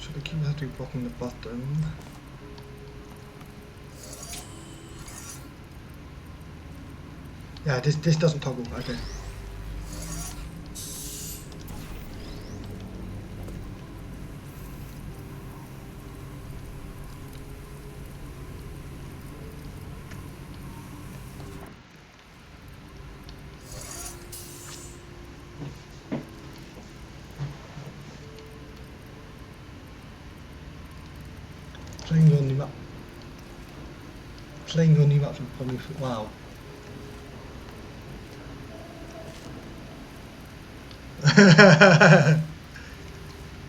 So the cube has to be blocking the bottom. Yeah, this doesn't toggle. Okay. Playing your new map. Playing your new maps would probably wow. I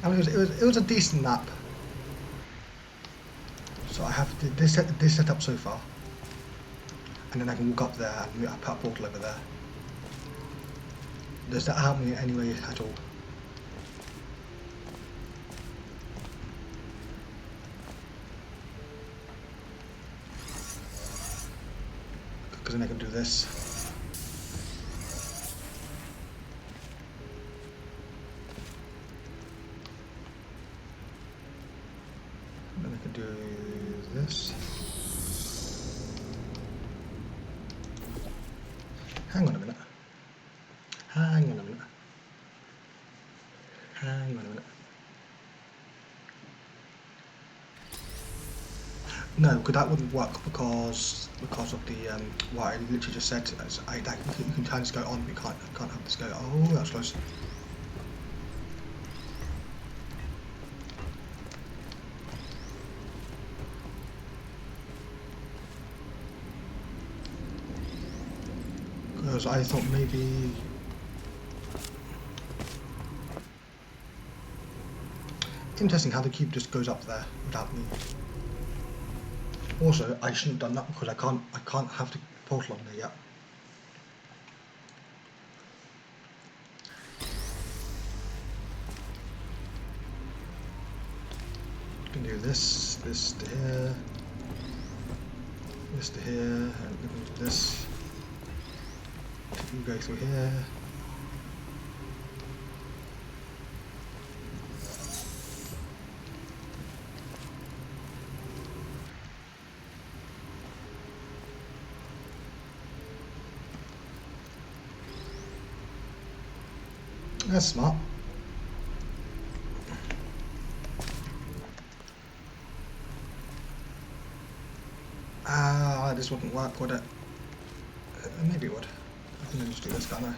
mean, it was a decent map. So I have this set up so far, and then I can walk up there and put a portal over there. Does that help me in any way at all? Because then I can do this. Then I can do this. Hang on a minute. Hang on a minute. Hang on a minute. No, because that wouldn't work because of the what I literally just said. You can turn this go on, but you can't have this go. Oh, that's close. Because I thought maybe. Interesting how the cube just goes up there without me. Also, I shouldn't have done that because I can't have the portal on there yet. I can do this to here, this to here, and we can do this. You go through here. That's smart. This wouldn't work, would it? Maybe it would. I can just do this, can't I?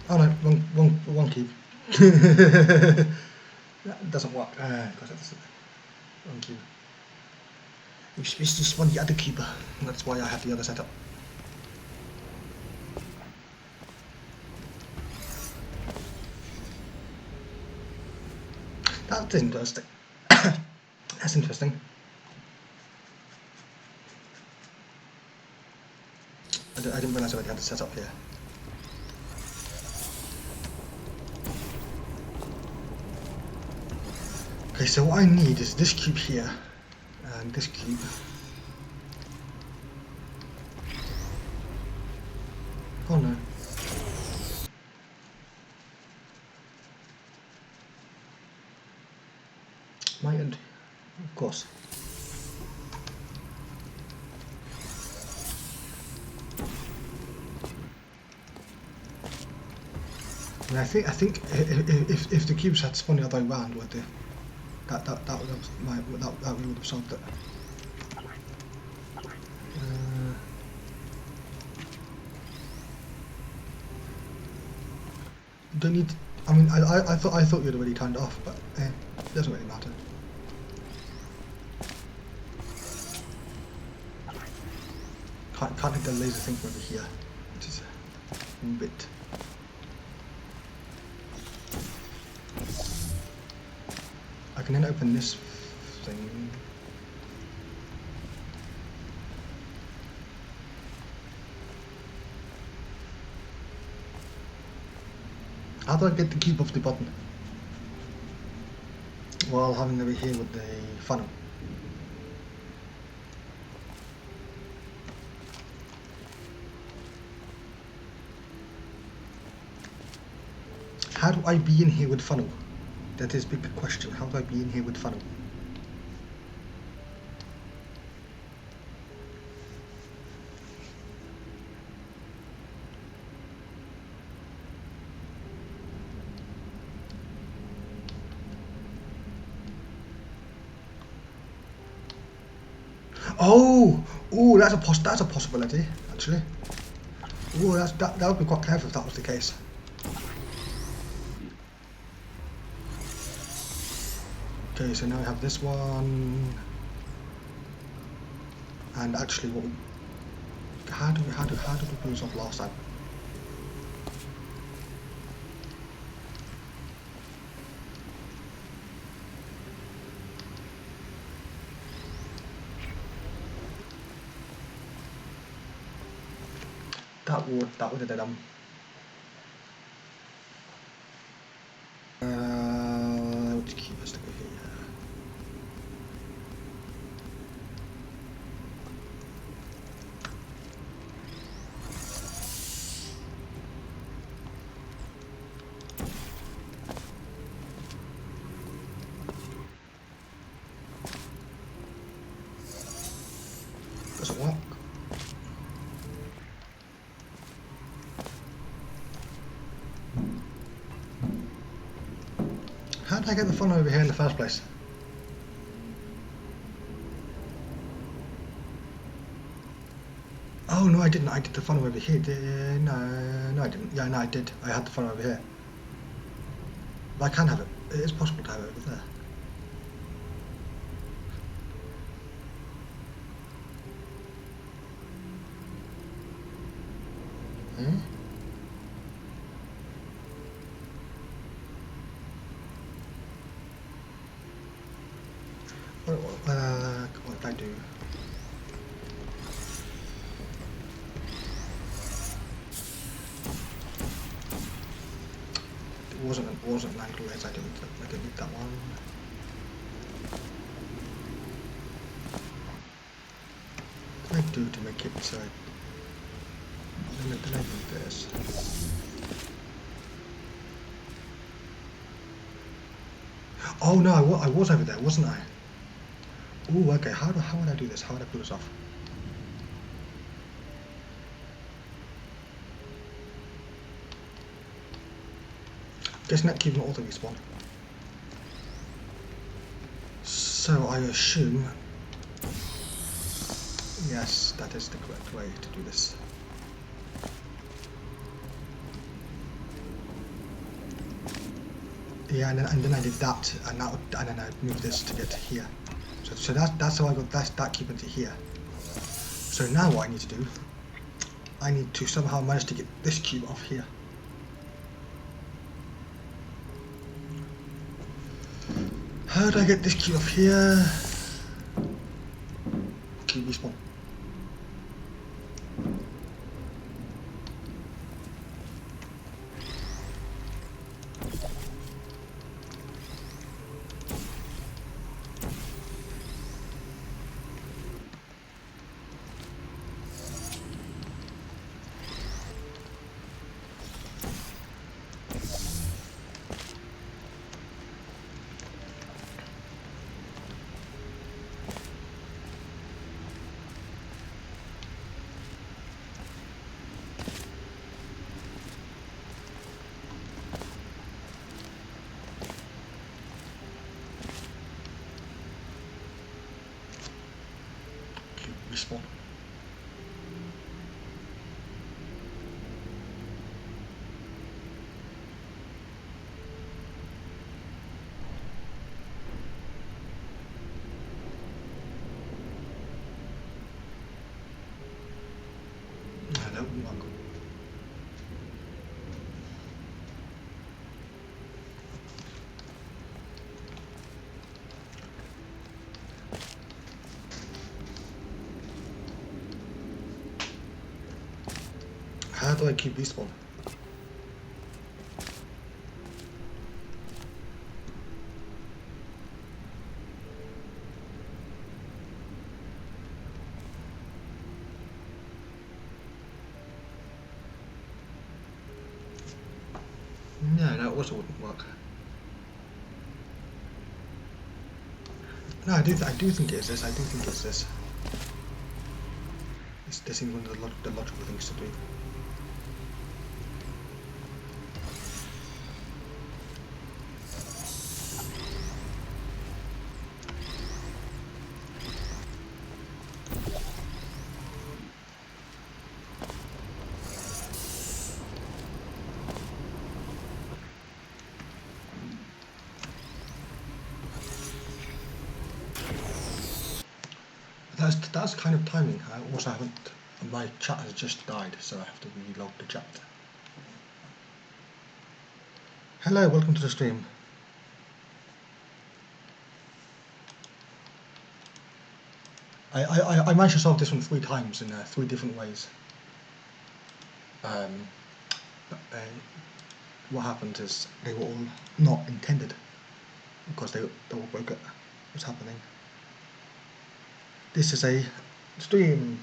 Oh no, wrong cube. That doesn't work. Because that's the wrong cube. You're supposed to spawn the other cube. That's why I have the other setup. That's interesting. That's interesting. I didn't realise I already had the setup here. Okay, so what I need is this cube here, and this cube. Oh no. My end, of course. And I think if the cubes had spun the other way around, would they? That would have solved it. Don't need. I mean, I thought you'd already turned it off, but it doesn't really matter. Can't hit the laser thing from over here, which is a bit. I can then open this thing. How do I get the cube off the button? While having over here with the funnel. How do I be in here with funnel? That is a big question. How do I be in here with funnel? Oh, that's a possibility actually. Oh, that would be quite clever if that was the case. Okay, so now we have this one, and actually, how did we pull this off last time? That would have done. Which key has to go here? Doesn't work. How did I get the funnel over here in the first place? Oh no, I didn't. I did the funnel over here. No, I didn't. Yeah, no, I did. I had the funnel over here. But I can have it. It is possible to have it over there. What did I do? It wasn't an angle laser. I didn't need that one. What can I do to make it then I need this. Oh no, I was over there, wasn't I? Oh, okay. How would I do this? How would I pull this off? Guess net cube not auto respawn. So I assume, yes, that is the correct way to do this. Yeah, and then I did that, and then I moved this to get to here. So that's how I got that cube into here. So now what I need to do, I need to somehow manage to get this cube off here. How do I get this cube off here? Cube respawn. Respawn. No, that wouldn't work. How do I keep respawn? No, that also wouldn't work. No, I do think it's this. I do think it's this. This seems one of the logical things to do. That's kind of timing. I also haven't. My chat has just died, so I have to relog the chat. Hello, welcome to the stream. I managed to solve this one 3 times in 3 different ways. What happened is they were all not intended because they all broke it. What's happening? This is a stream.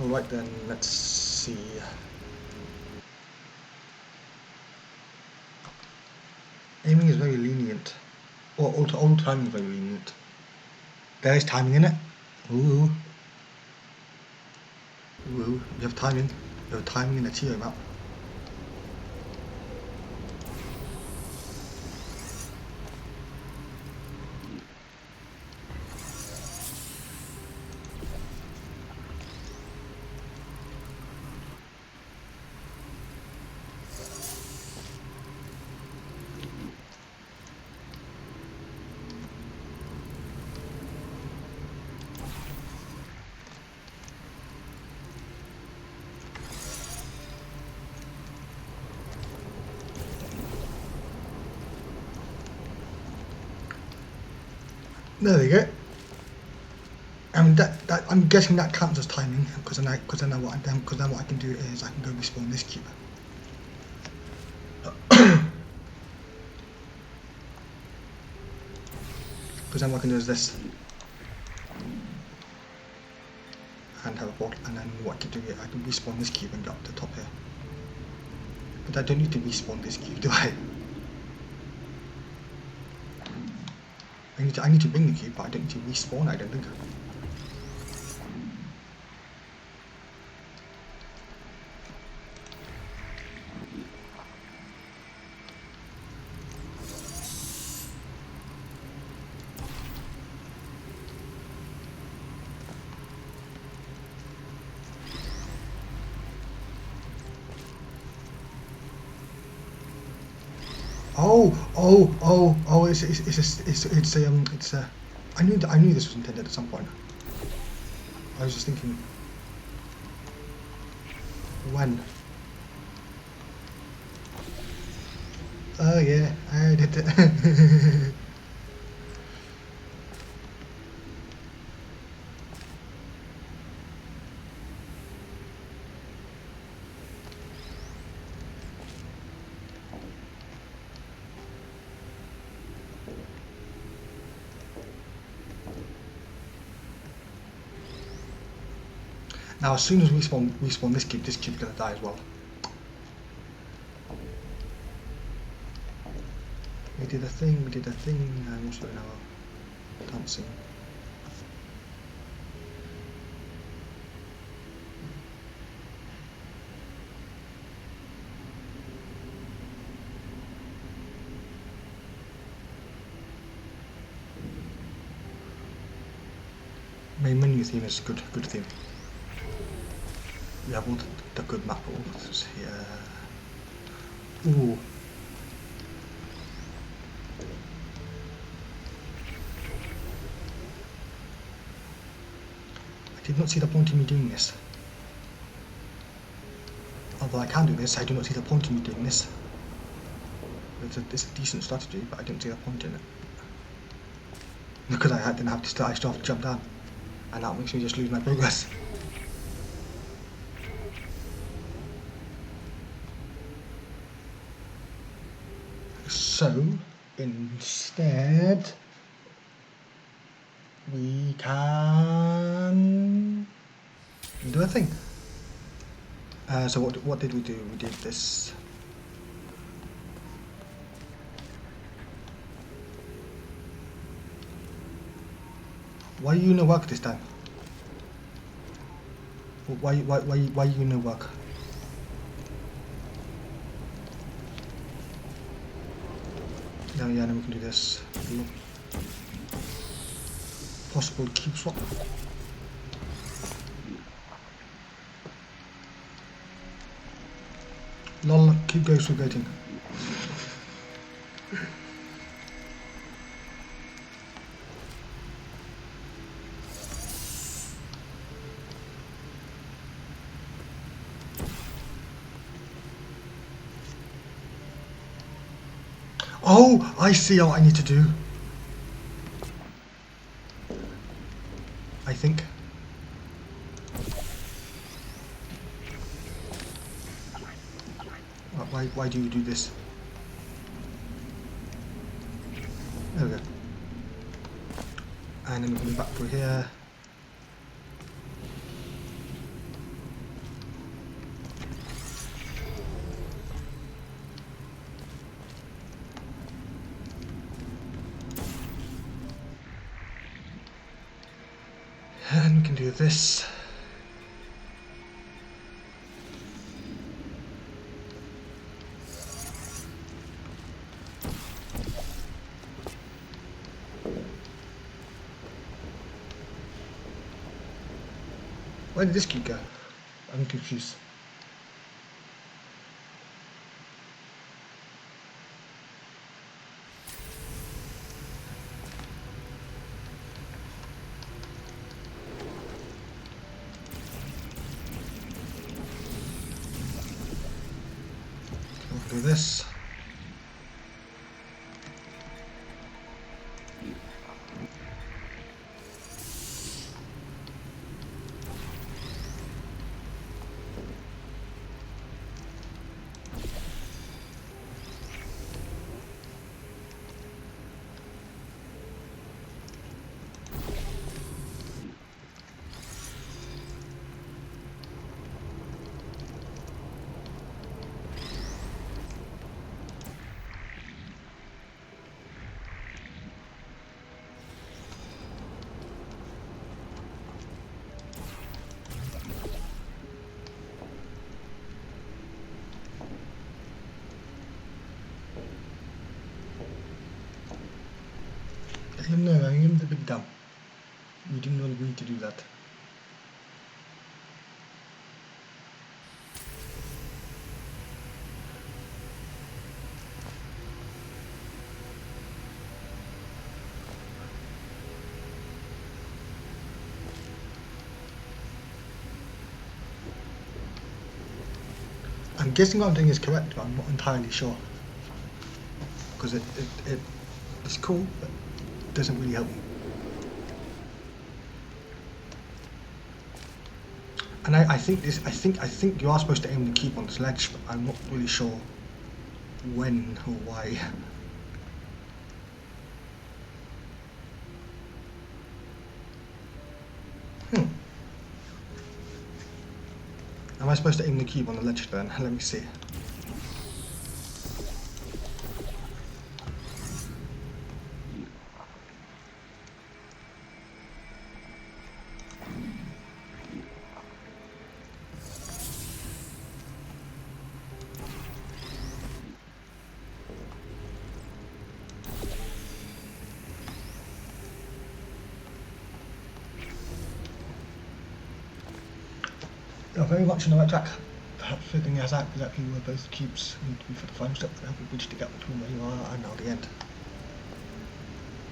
Alright then, let's see. Aiming is very lenient. Or all timing is very lenient. There is timing in it. Ooh. Ooh, you have timing. You have timing in the TO map. There we go. That I'm guessing that counts as timing because then what I can do is I can go respawn this cube. Because then what I can do is this, and have a bot, and then what I can do is I can respawn this cube and get up to the top here. But I don't need to respawn this cube, do I? I need to bring the cube, but I don't need to respawn. I don't think. Oh! It's a. I knew this was intended at some point. I was just thinking, when? Oh yeah, I did it. Now, as soon as we spawn this cube's gonna die as well. We did a thing. I'm also now dancing. Main menu theme is good theme. We have all the good map rules here. Ooh. I did not see the point in me doing this. Although I can do this, I do not see the point in me doing this. It's a decent strategy, but I didn't see the point in it. Because I still have to jump down. And that makes me just lose my progress. So, instead, we can do a thing. So what did we do? We did this. Why you no work this time? Why you no work? No, yeah, then we can do this. Possible cube swap. Lol, cube goes through gating. Oh, I see what I need to do. I think. Why do you do this? There we go. And then we can go back through here. And we can do this. Where did this cube go? I'm confused. We'll do this. No, I am the big dumb. We did not agree to do that. I'm guessing what I'm doing is correct, but I'm not entirely sure. Because it's cool, but it doesn't really help me. And I think you are supposed to aim the cube on this ledge, but I'm not really sure when or why. Am I supposed to aim the cube on the ledge then? Let me see. You're very much on the right track. Perhaps figuring us out exactly where both cubes need to be for the final step to help you bridge the gap between where you are and now the end.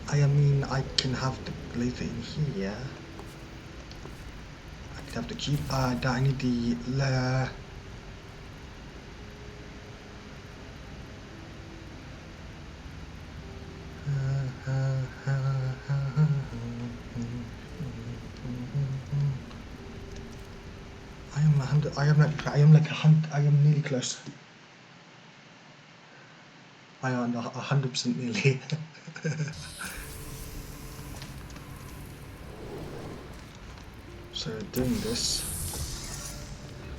I mean, I can have the laser in here. I could have the cube. I need the I am nearly close. I am 100% nearly. So doing this,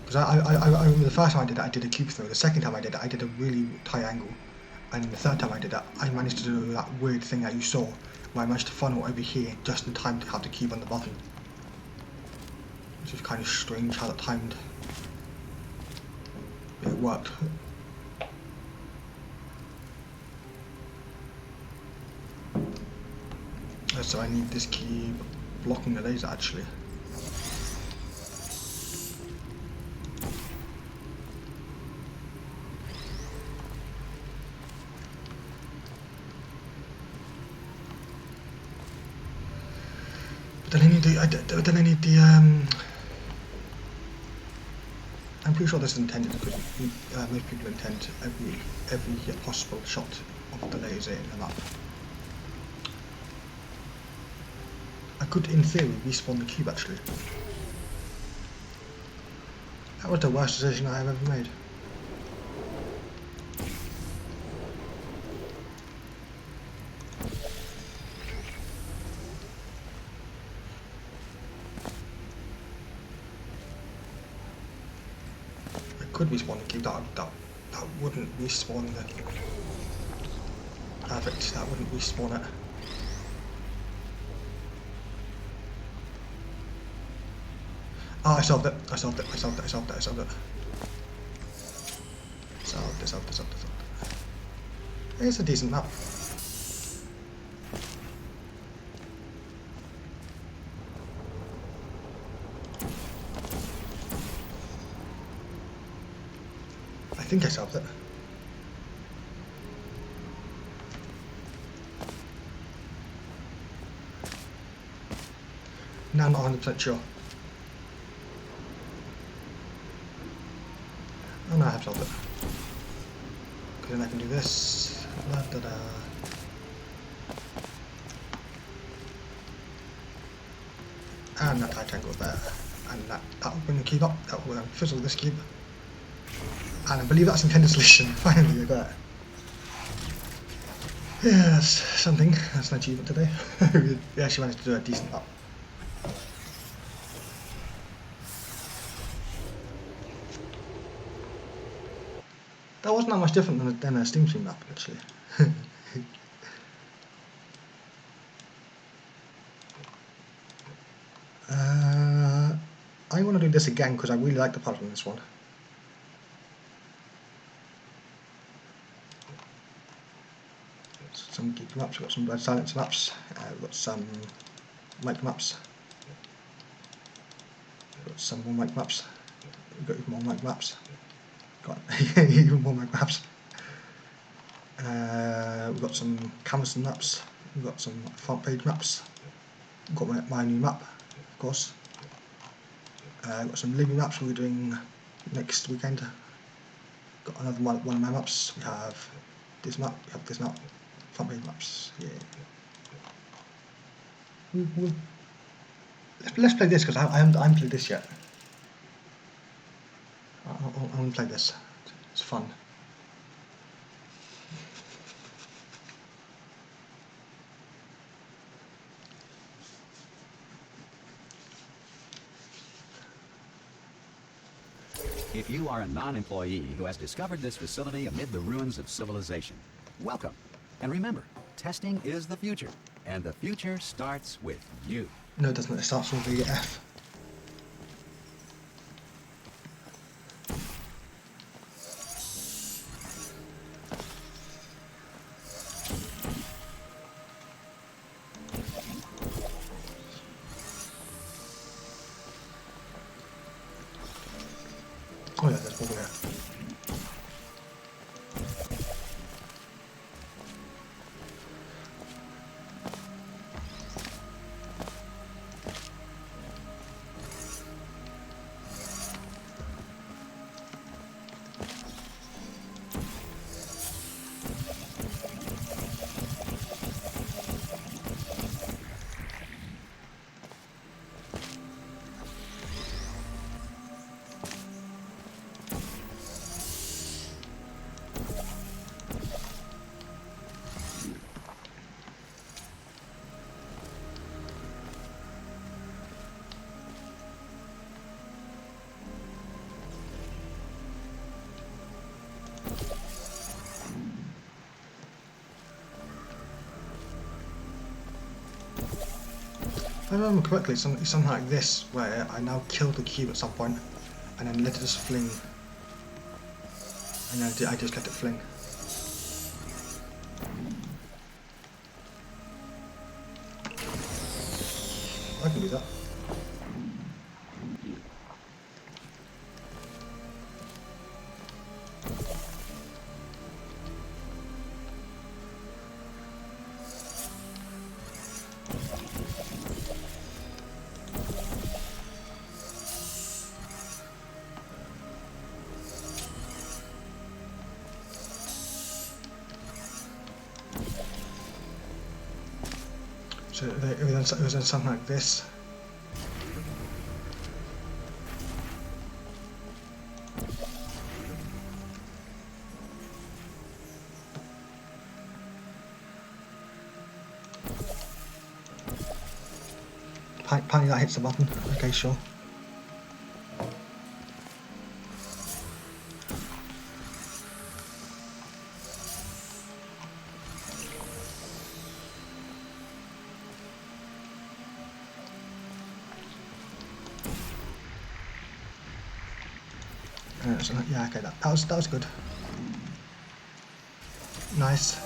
because I remember the first time I did it, I did a cube throw. The second time I did it, I did a really tight angle, and the third time I did it, I managed to do that weird thing that you saw, where I managed to funnel over here just in time to have the cube on the bottom. Which is kind of strange how that timed. It worked. So I need this cube blocking the laser actually. But then I need the I'm pretty sure this is intended because most people intend every possible shot of the laser in the map. I could, in theory, respawn the cube actually. That was the worst decision I have ever made. I could respawn the cube, that wouldn't respawn the... Perfect, that wouldn't respawn it. Oh, I solved it. Solved it. It's a decent map. I think I solved it. Now I'm not 100% sure. Oh no, I have solved it. Because then I can do this. And that tight angle there. And that will bring the cube up. That will fizzle this cube. And I believe that's intended solution. Finally, I got it. Yeah, that's something. That's an achievement today. We actually managed to do a decent map. That wasn't that much different than a Steam Team map, actually. I want to do this again because I really like the pattern in this one. Some geek maps, we've got some Blood Silence maps, we've got some mic maps, we've got some more mic maps, we've got even more mic maps, got even more mic maps. We've got some canvas maps, we've got some front page maps, we've got my new map, of course. We've got some living maps we're doing next weekend. got another one of my maps. We have this map, we have this map, front page maps, yeah. Let's play this, because I haven't played this yet. I want to play this, it's fun. If you are a non-employee who has discovered this facility amid the ruins of civilization, welcome. And remember, testing is the future, and the future starts with you. No, it doesn't. It starts with the F. Oh yeah, there's more here. If I remember correctly, it's something like this, where I now kill the cube at some point, and then let it just fling, and then I just let it fling. I can do that. So it was then something like this. Apparently that hits the button. Okay, sure. Yeah, okay, that was good. Nice.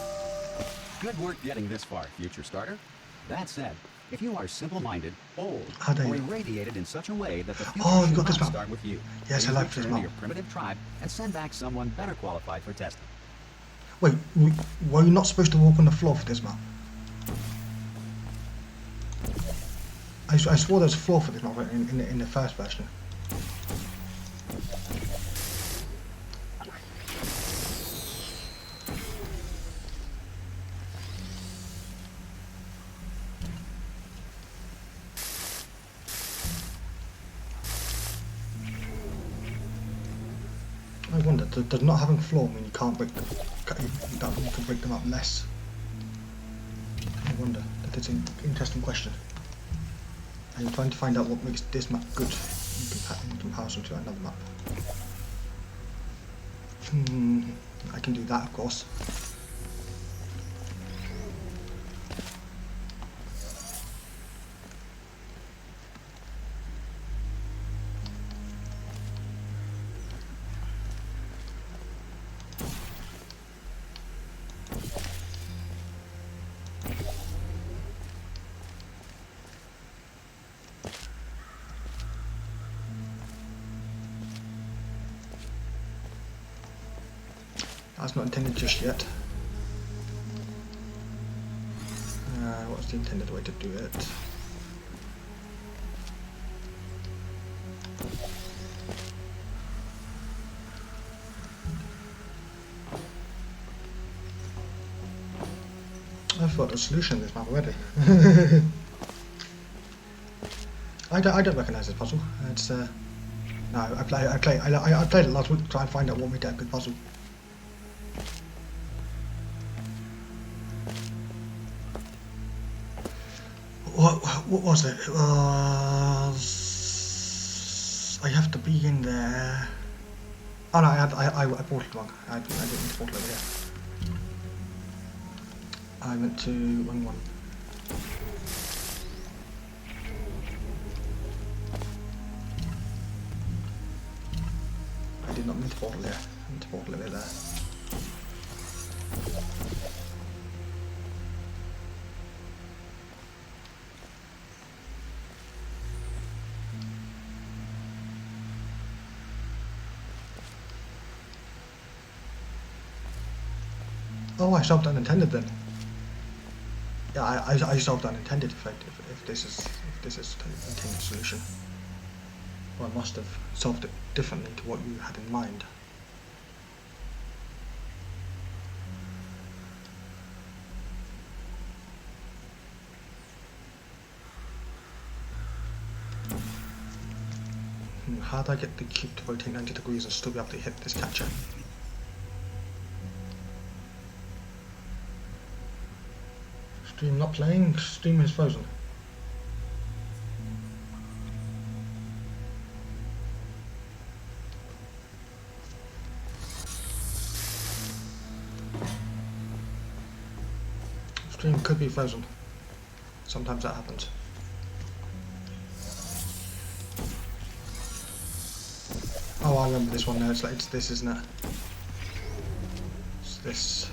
Good work getting this far, future starter. That said, if you are simple-minded, old, or irradiated in such a way that the future you should got this not map. start with you, Yes, I like this return map. to your primitive tribe and send back someone better qualified for testing. Wait, were you not supposed to walk on the floor for this map? I swore there was a floor for this map in the first version. I wonder, does not having floor mean you can't break you can break them up less? I wonder. That is an interesting question. I'm trying to find out what makes this map good in comparison to another map. I can do that, of course. That's not intended just yet. What's the intended way to do it? a solution to this map already. I don't recognise this puzzle. It's no, I played it last week to try and find out what made that a good puzzle. What was it? It was I have to be in there. Oh no, I bought it wrong. I didn't mean to bought it over here. I went to wrong one. I did not mean to portal there. I meant to portal it there. Oh, I solved unintended then. Yeah, I solved unintended if this is the intended solution. Well, I must have solved it differently to what you had in mind. How do I get the cube to rotate 90 degrees and still be able to hit this catcher? Stream not playing, stream is frozen. Stream could be frozen. Sometimes that happens. Oh, I remember this one now. It's this, isn't it? It's this.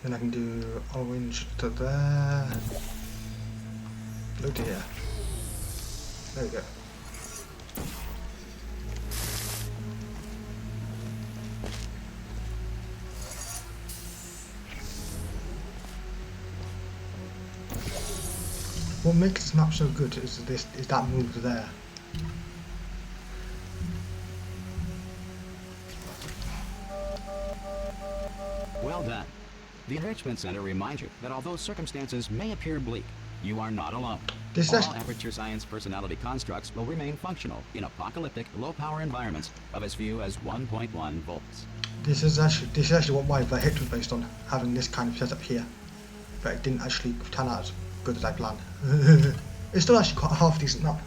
Then I can do orange to there, blue to here. There we go. What makes this map so good is that move there. Well done. The Enrichment Center reminds you that although circumstances may appear bleak, you are not alone. All Aperture Science personality constructs will remain functional in apocalyptic, low-power environments of as few as 1.1 volts. This is actually what my hit was based on, having this kind of setup here, but it didn't actually turn out as good as I planned. It's still actually quite a half decent map,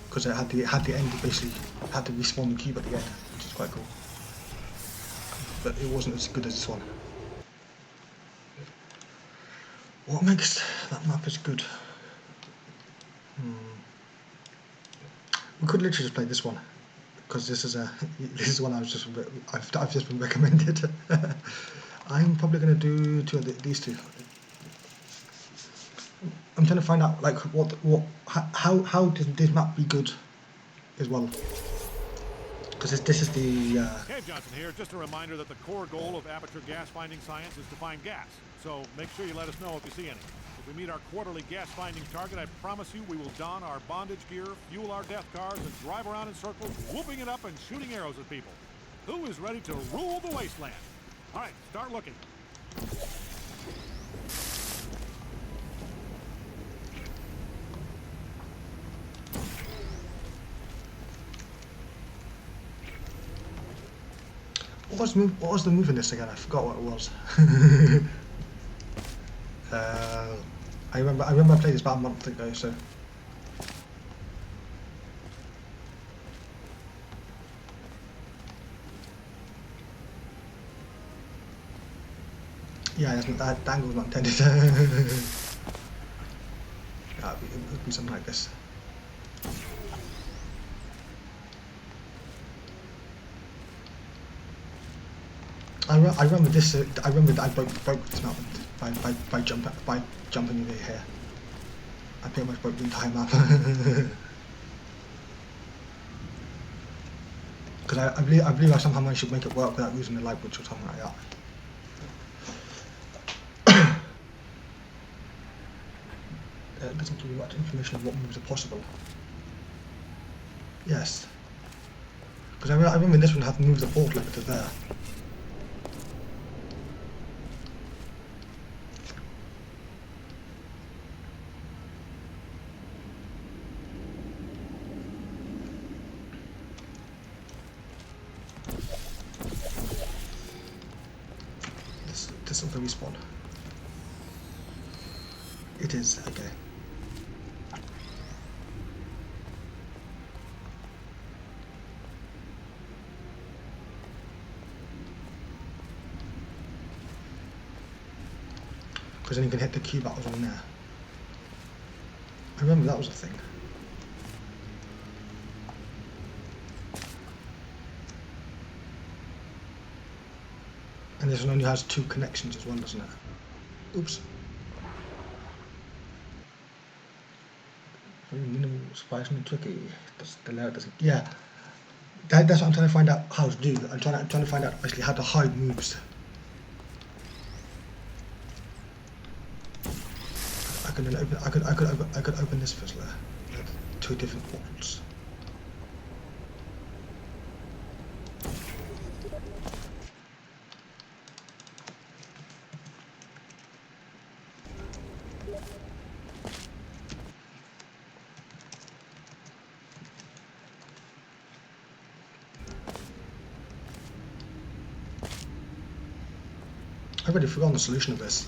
because it had the end basically had to respawn the cube at the end, which is quite cool. But it wasn't as good as this one. What makes that map as good? We could literally just play this one, because this is one I've just been recommended. I'm probably going to do these two. I'm trying to find out like how did this map be good as well. Because this is the... Cave Johnson here, just a reminder that the core goal of Aperture Gas Finding Science is to find gas. So make sure you let us know if you see any. If we meet our quarterly gas finding target, I promise you we will don our bondage gear, fuel our death cars, and drive around in circles, whooping it up and shooting arrows at people. Who is ready to rule the wasteland? All right, start looking. What was the move in this again? I forgot what it was. I remember I played this about a month ago, so. Yeah, that angle was not intended. Yeah, it would be something like this. I remember this. I remember that I broke this map by jumping over here. I pretty much broke the entire map. Because I believe I somehow managed to make it work without using the light bridge or something like that. It doesn't give you much information of what moves are possible. Yes. Because I remember this one had moved the portal over to there. This is the respawn. It is, okay. Because then you can hit the cube that was on there. I remember that was a thing. And this one only has 2 connections as well, doesn't it? Oops. Very minimal, surprisingly tricky. The layout doesn't. Yeah. That's what I'm trying to find out how to do. I'm trying to find out basically how to hide moves. I could open this fizzler. 2 different portals. I've already forgotten the solution of this.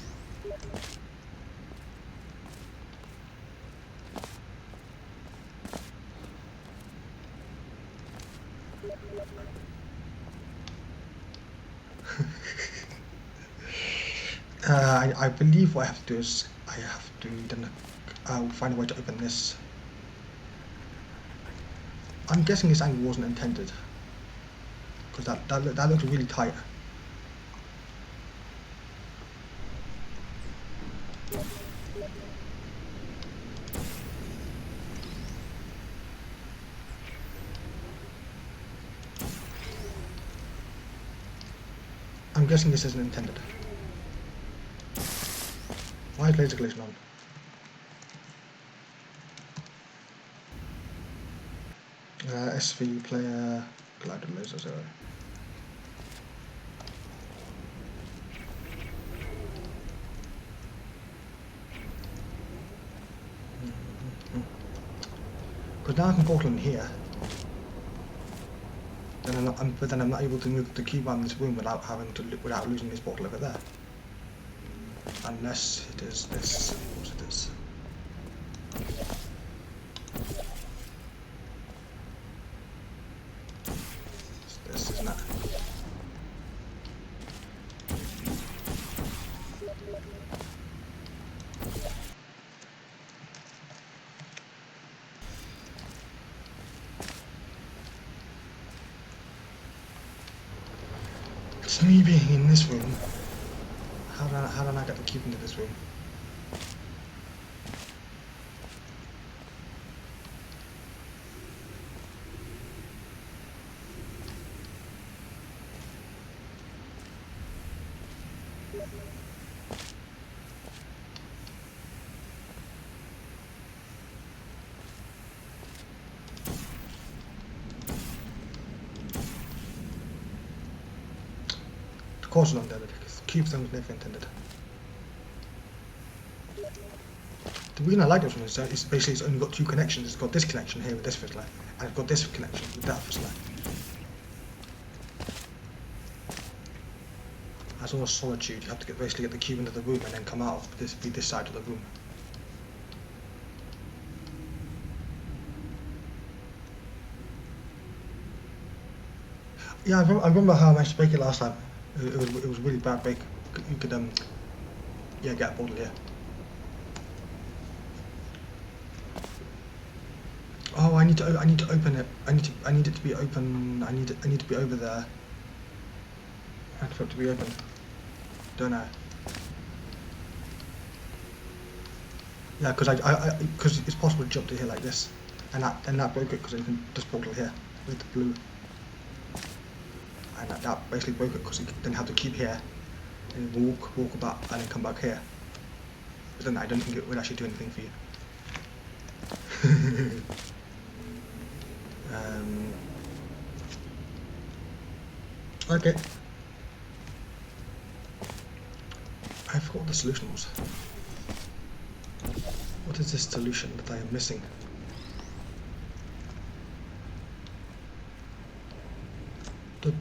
I believe what I have to do is I have to then I'll find a way to open this. I'm guessing this angle wasn't intended because that looks really tight. I'm guessing this isn't intended. Why is laser collision on? SV player glider laser 0. Because now I can portal in here. But then I'm not able to move the key around this room without losing this portal over there. Unless it is this. Of course it is. It's this, isn't it? It's me being in this room. How did I get the cube into this room? Of course not intended, because the cube thing was never intended. The reason I like this one is that it's basically it's only got 2 connections. It's got this connection here with this fizzler, and it's got this connection with that fizzler. As all solitude, you have to basically get the cube into the room and then come out of this side of the room. Yeah, I remember how I managed to break it last time. It was really bad break. You could yeah, get a portal here. Oh, I need to open it. I need it to be open. I need to be over there. I need for it to be open. Don't know. Yeah, because it's possible to jump to here like this, and that broke it because you can just portal here with the blue. And that basically broke it because you then have to keep here and walk about and then come back here. But then I don't think it would actually do anything for you. Okay. I forgot what the solution was. What is this solution that I am missing? The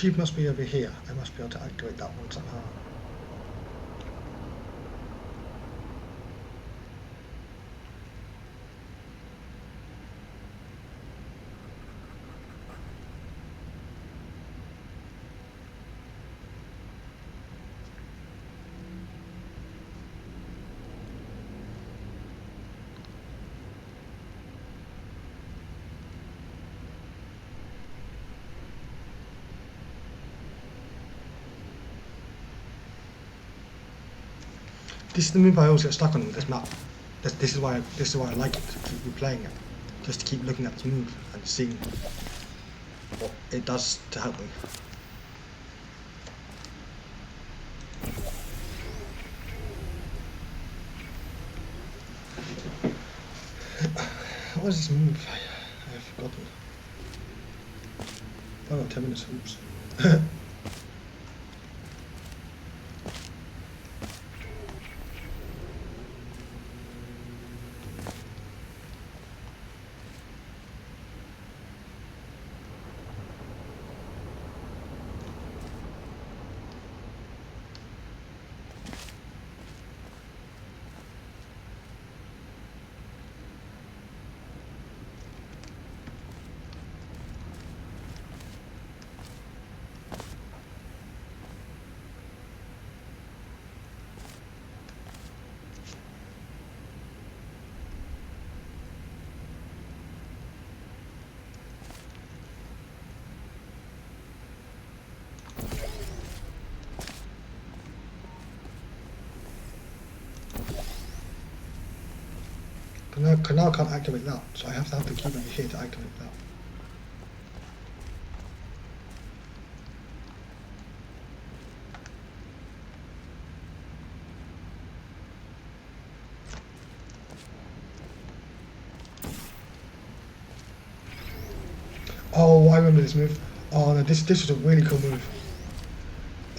cube must be over here. I must be able to activate that one somehow. This is the move I always get stuck on with this map. This is why I like it, to keep replaying it. Just to keep looking at this move and seeing what it does to help me. What is this move? I have forgotten. Oh, 10 minutes, oops. Now I can't activate that, so I have to have the key over here to activate that. Oh, I remember this move. Oh no, this was a really cool move.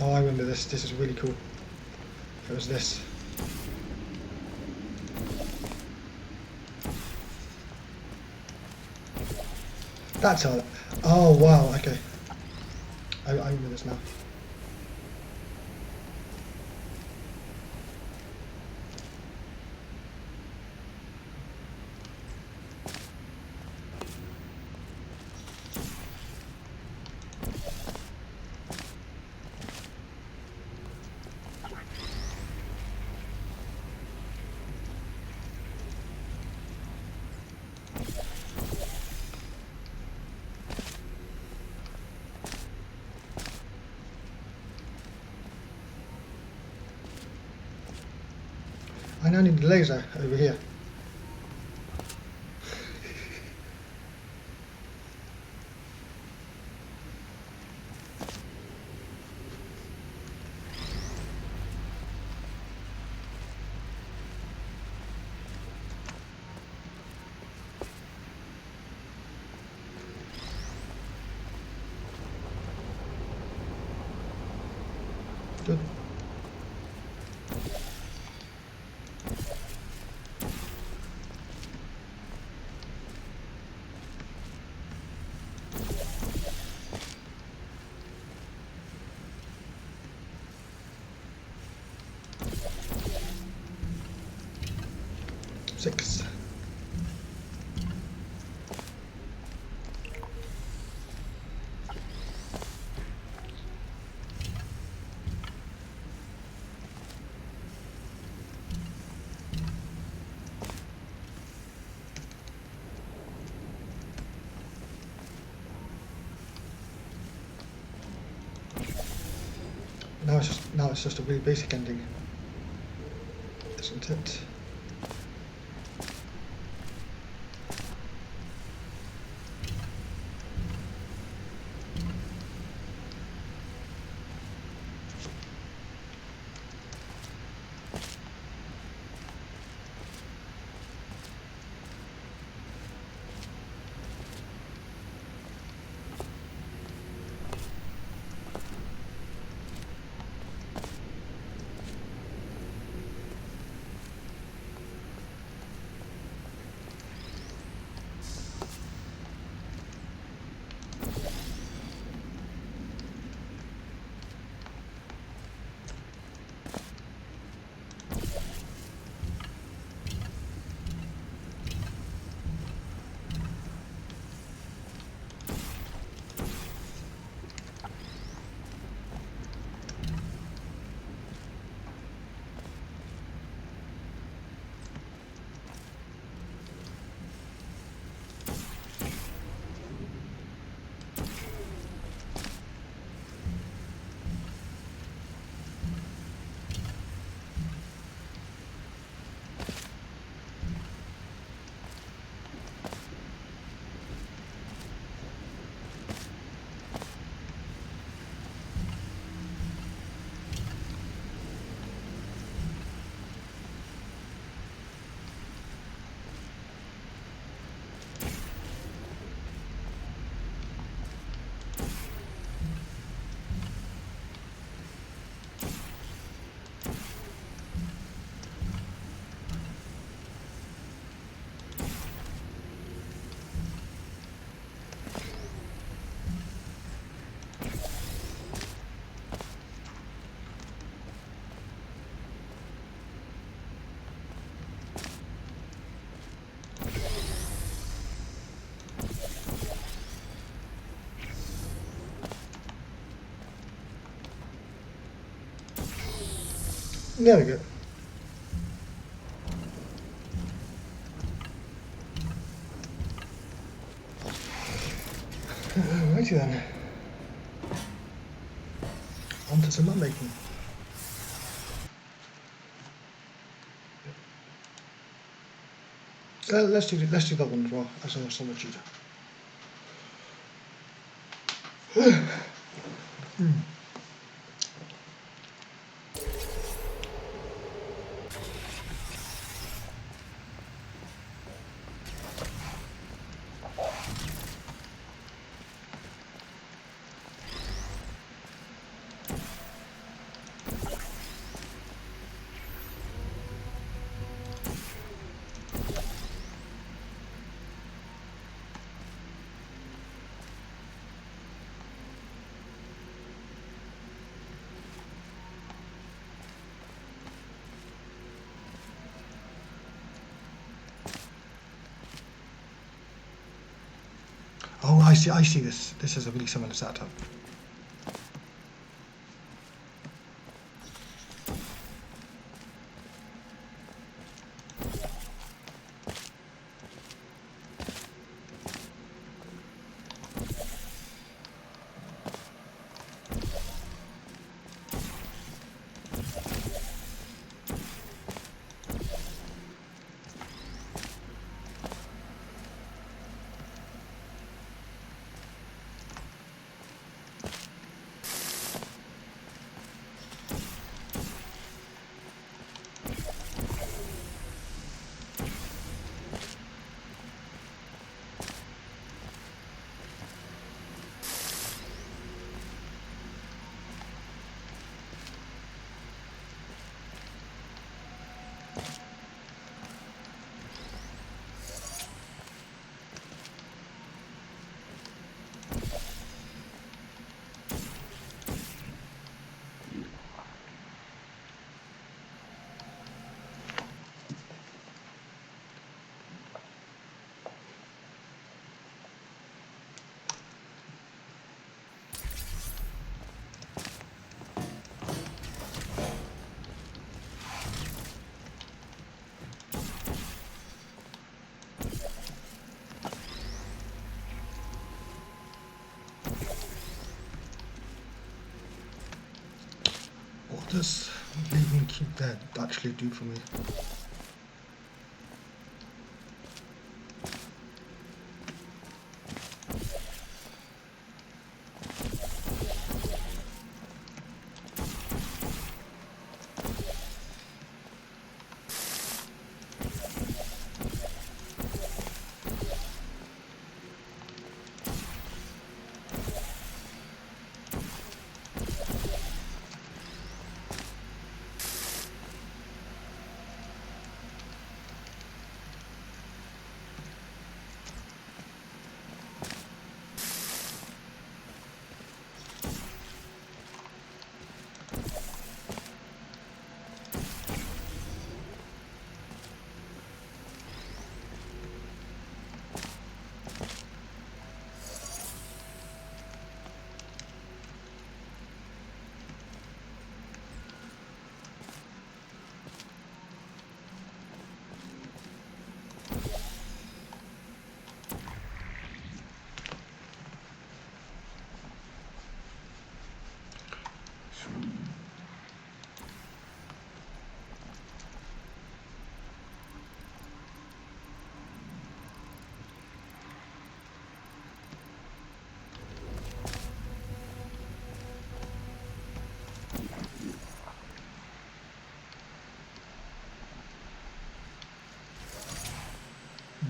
Oh, I remember this. This is really cool. It was this. That's how. Oh wow. Okay. I remember this now. I now need the laser over here. Good. Six. Now it's just a really basic ending, isn't it? There we go. Righty then. On to some map making. Let's do that one as well, as a solid shooter. I see this. This is a really similar setup. What does leaving keep there actually do for me?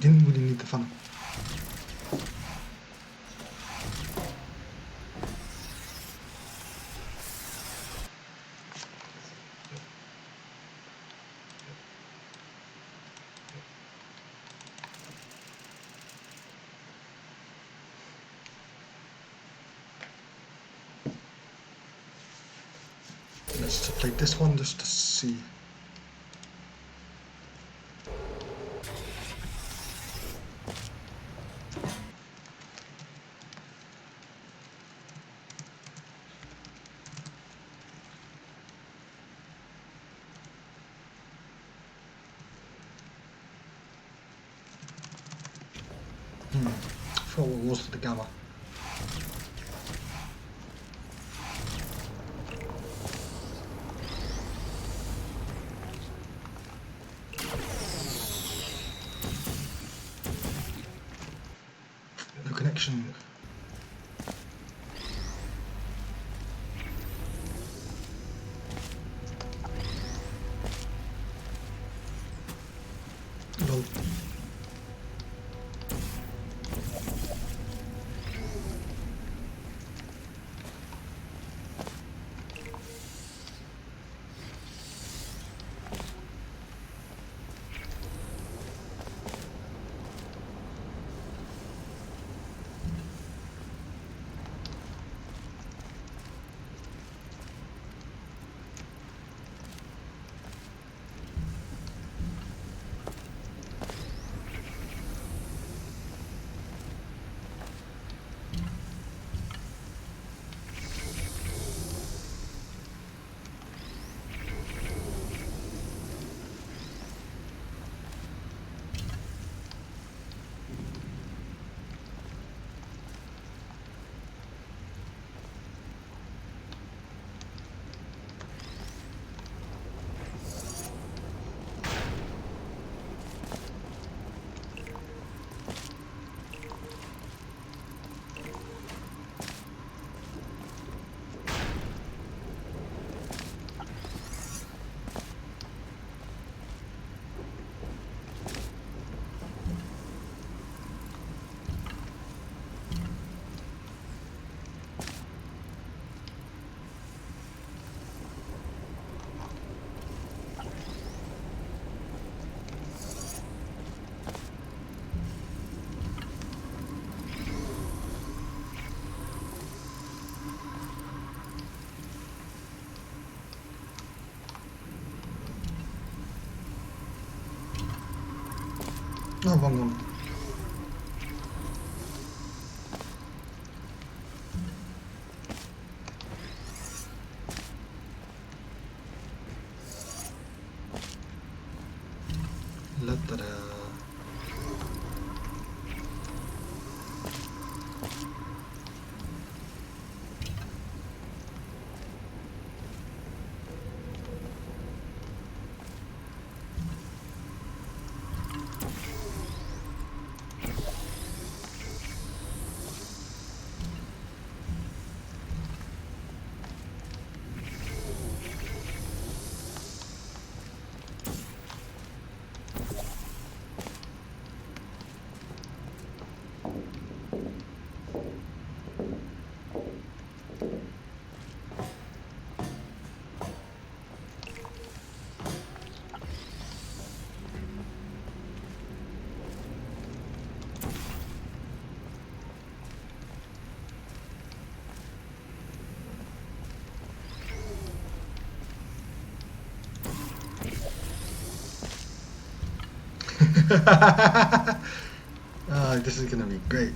Didn't really need the funnel. Let's play this one just to see. Forward walls for the gamma. No connection. Lol. Vangam. La-da-da. Oh, this is gonna be great.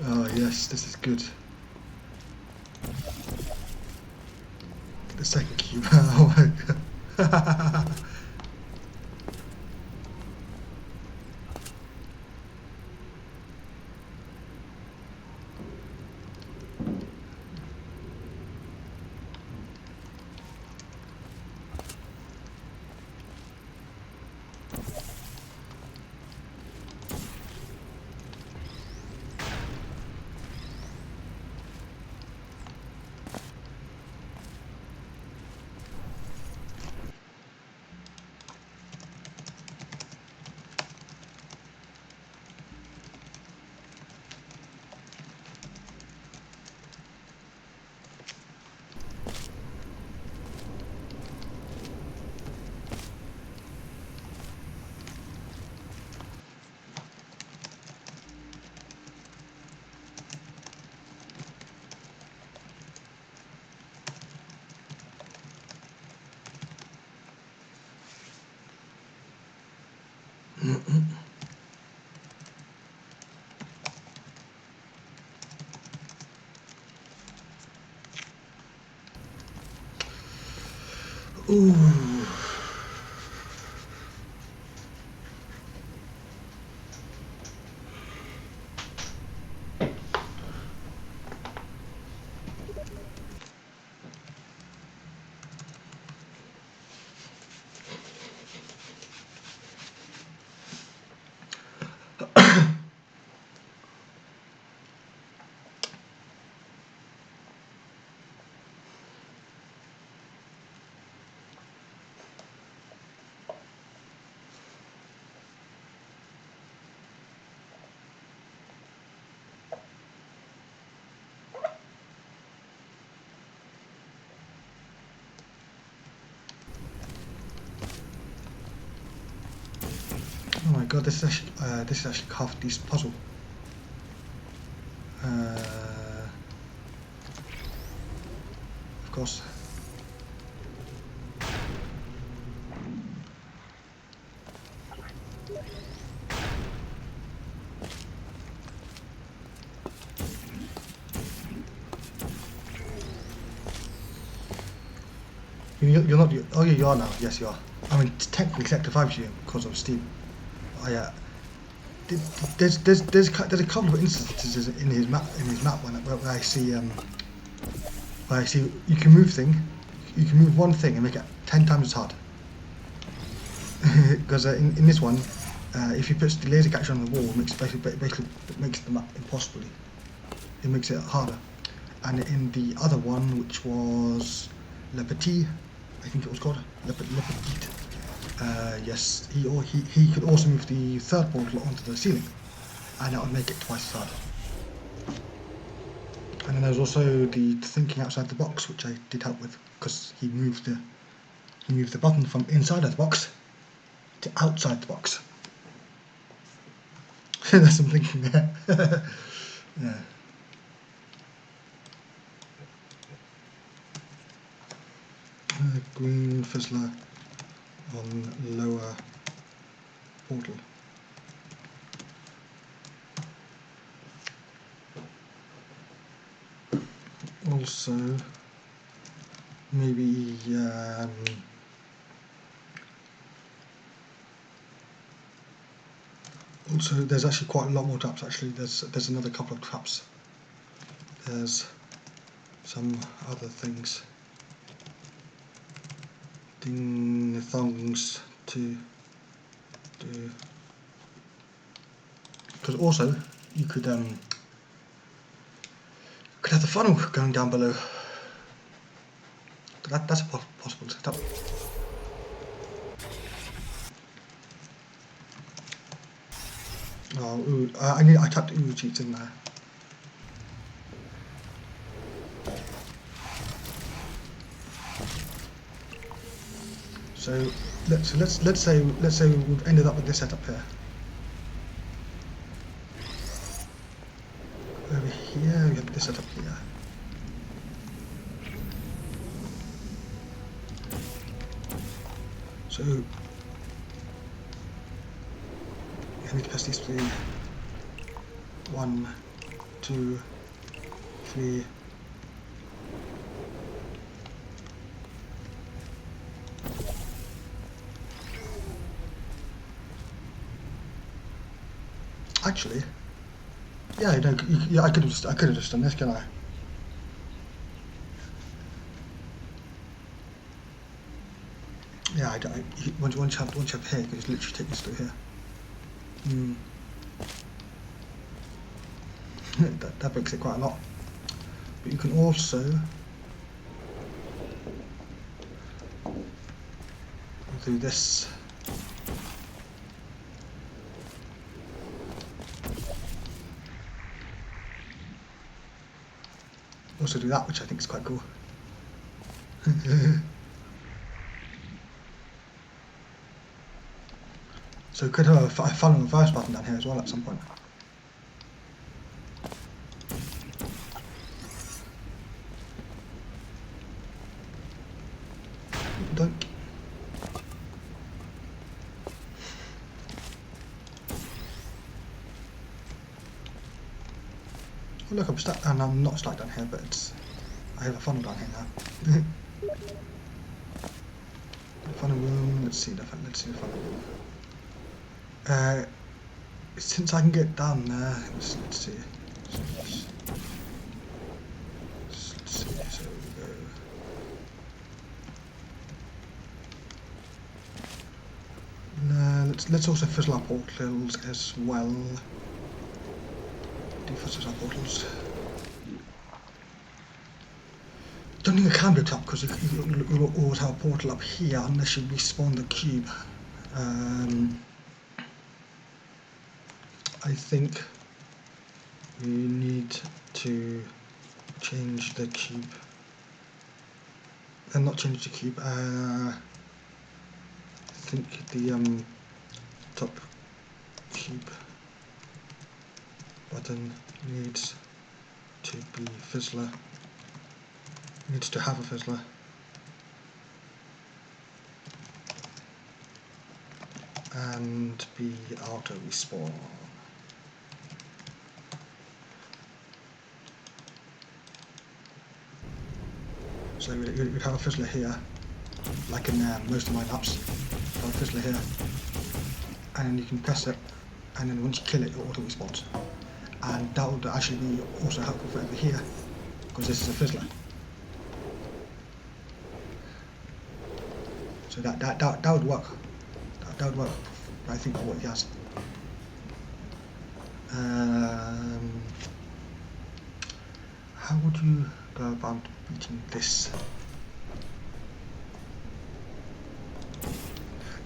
Oh yes, this is good. The second cube. Oh my god. Ooh. Oh my god, this is actually half a decent puzzle. Of course. You're not. Oh, yeah, you are now. Yes, you are. I mean, technically, Sector 5's you because of Steam. Oh yeah. There's a couple of instances in his map where I see you can move one thing and make it 10 times as hard. Because in this one, if you put the laser catcher on the wall, it makes the map impossible. It makes it harder. And in the other one, which was Le Petit, I think it was called Le Petit. Yes, he could also move the third portal onto the ceiling, and that would make it twice as hard. And then there's also the thinking outside the box, which I did help with, because he moved the button from inside of the box to outside the box. There's some thinking there. Yeah. Green fizzler on lower portal. Also, maybe also there's actually quite a lot more traps. Actually, there's another couple of traps. There's some other things. Ding thongs to do, because also you could have the funnel going down below. That's a possible setup. Oh, ooh, I tapped ooh cheats in there. So let's say we've ended up with this setup here. Over here we have this setup here. So I need to press these three. 1, 2, 3. Actually, yeah, no, I could have just done this, can I? Yeah, once you have here, you can just literally take this through here. That breaks it quite a lot. But you can also do this. Also do that, which I think is quite cool. So we could have a funnel reverse button down here as well at some point. Dunk. look, I'm stuck, and I'm not stuck down here, but it's, I have a funnel down here now. The funnel room, let's see the funnel room. Since I can get down there, let's see. Let's see, so we go. Let's also fizzle our portals as well. Defizzle our portals. Don't think it can be up because you will always have a portal up here unless you respawn the cube. I think we need to change the cube. Not change the cube. I think the top cube button needs to be fizzler. Needs to have a fizzler. And be auto respawn. So you have a fizzler here, like in most of my maps. You have a fizzler here, and then you can press it, and then once you kill it, it auto respawns. And that would actually be also helpful for over here, because this is a fizzler. So that would work. That would work. I think for what he has. How would you go about beating this?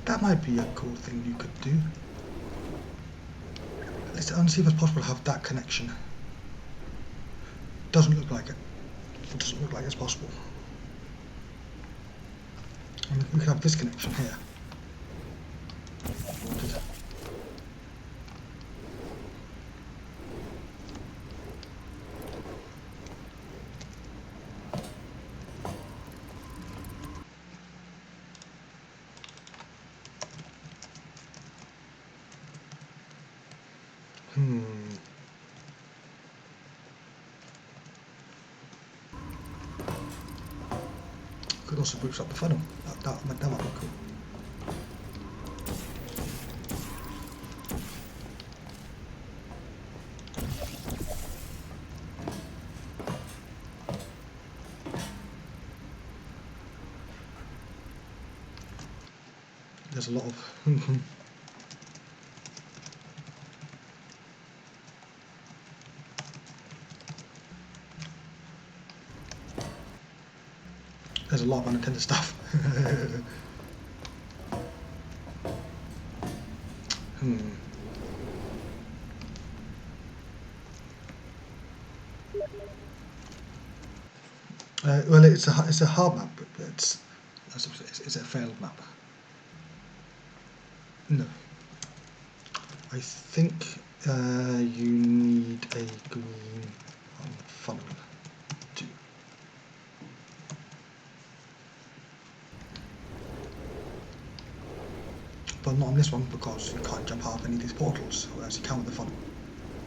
That might be a cool thing you could do. Let's see if it's possible to have that connection. Doesn't look like it. It doesn't look like it's possible. And we can have this connection here. Could also boost up the funnel. That might be cool. There's a lot of there's a lot of unattended stuff. Well, it's a hard map, but it's a failed map. No, I think you need a green funnel too. But not on this one because you can't jump out of any of these portals, whereas you can with the funnel,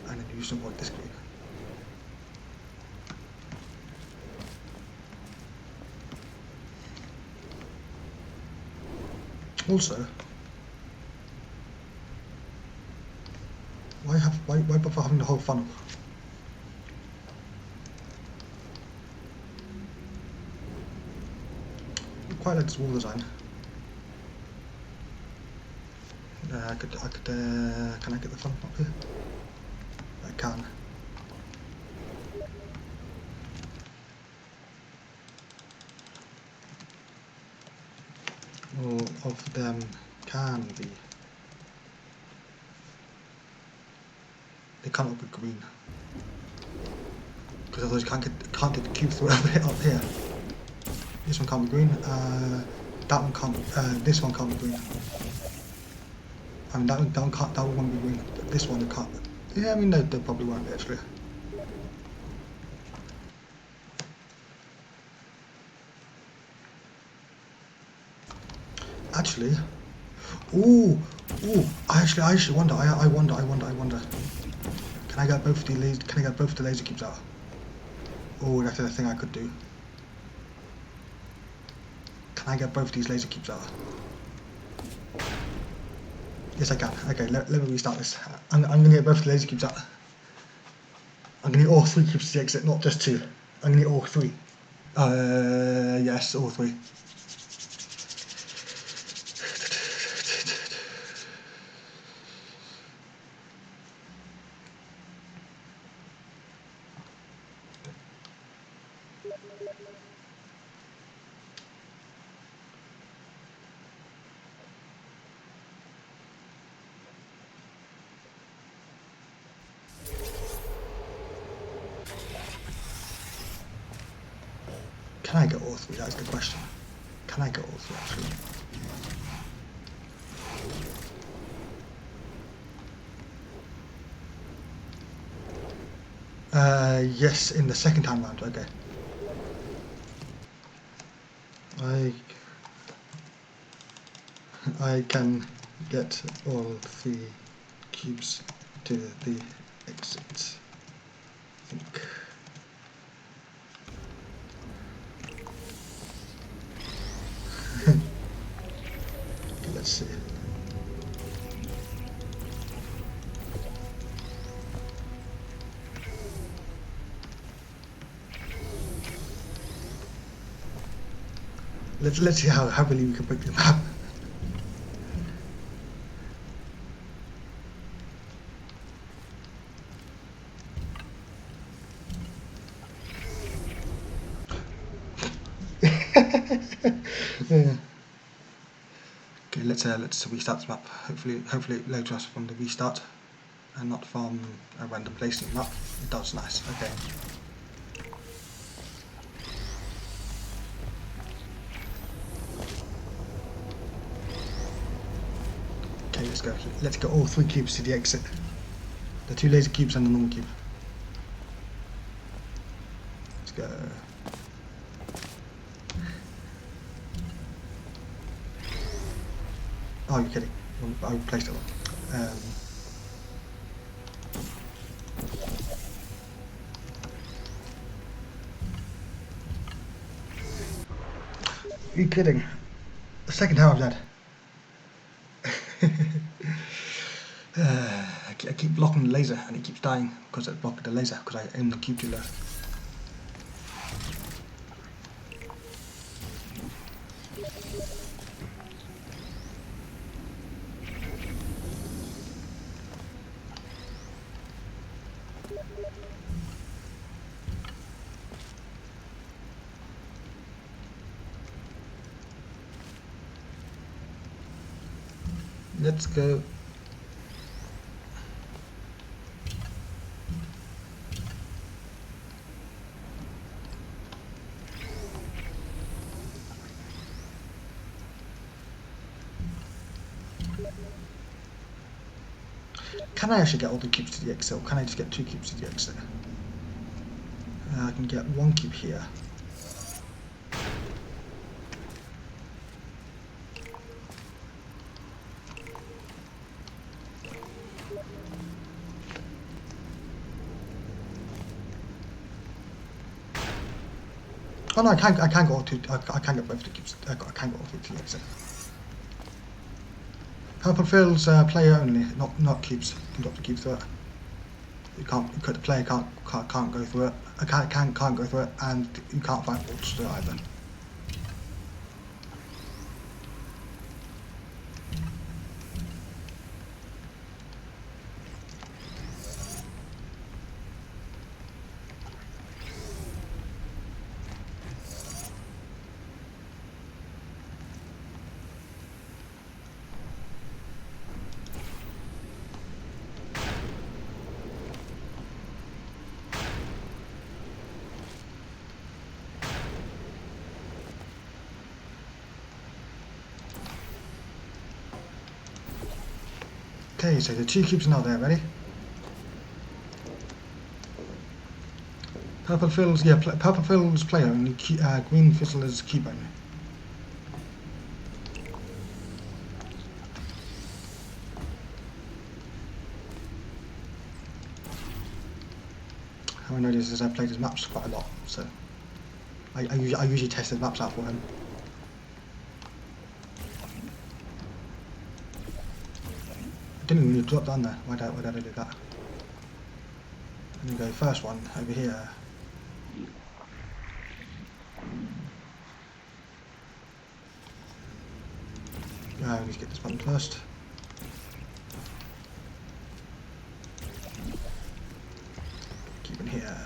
and then you use something like this green. Also, why bother having the whole funnel? I quite like this wall design. Can I get the funnel up here? I can. All of them can be. They cannot be green because otherwise you can't get the cube through up here. This one can't be green. That one can't. This one can't be green. I mean that one won't be green. But this one can't. Yeah, I mean they probably won't be actually. Actually, I actually wonder. Can I get both the laser? Can I get both the laser cubes out? Oh, that's the thing I could do. Can I get both these laser cubes out? Yes, I can. Okay, let me restart this. I'm gonna get both the laser cubes out. I'm gonna need all 3 cubes to the exit, not just 2. I'm gonna need all 3. Yes, all 3. Can I get all 3? That's the question. Can I get all 3 actually? Yes, in the second time round, okay. I can get all 3 cubes to the exit, I think. Let's see. Let's see how heavily we can break the map. Yeah. Okay, let's restart this map. Hopefully it loads us from the restart and not from a random place in the map. It does, nice. Okay. Okay, let's go. Let's get all 3 cubes to the exit. The 2 laser cubes and the normal cube. Let's go. Oh, you're kidding. I placed it wrong. Are you kidding? The second time I've died. I keep blocking the laser and it keeps dying because it's blocking the laser because I aim the cube too low. Let's go. Can I actually get all the cubes to the exit, or can I just get 2 cubes to the exit? I can get 1 cube here. Oh no, I can't get all 2. I can't get both the cubes. I can't get all 3 to the exit. Purple fills player only, not cubes. You can drop the cubes through it. You can't. The player can't go through it. I can't go through it, and you can't find bolts through it either. Okay, so the 2 cubes are now there, ready? Purple fills, yeah, purple fills player only, green fizzle is cube only. How I know this is I played his maps quite a lot, so I usually test his maps out for him. I didn't even really drop down there. Why did I do that? I'm gonna go first one over here. I need to get this button first. Keep it here.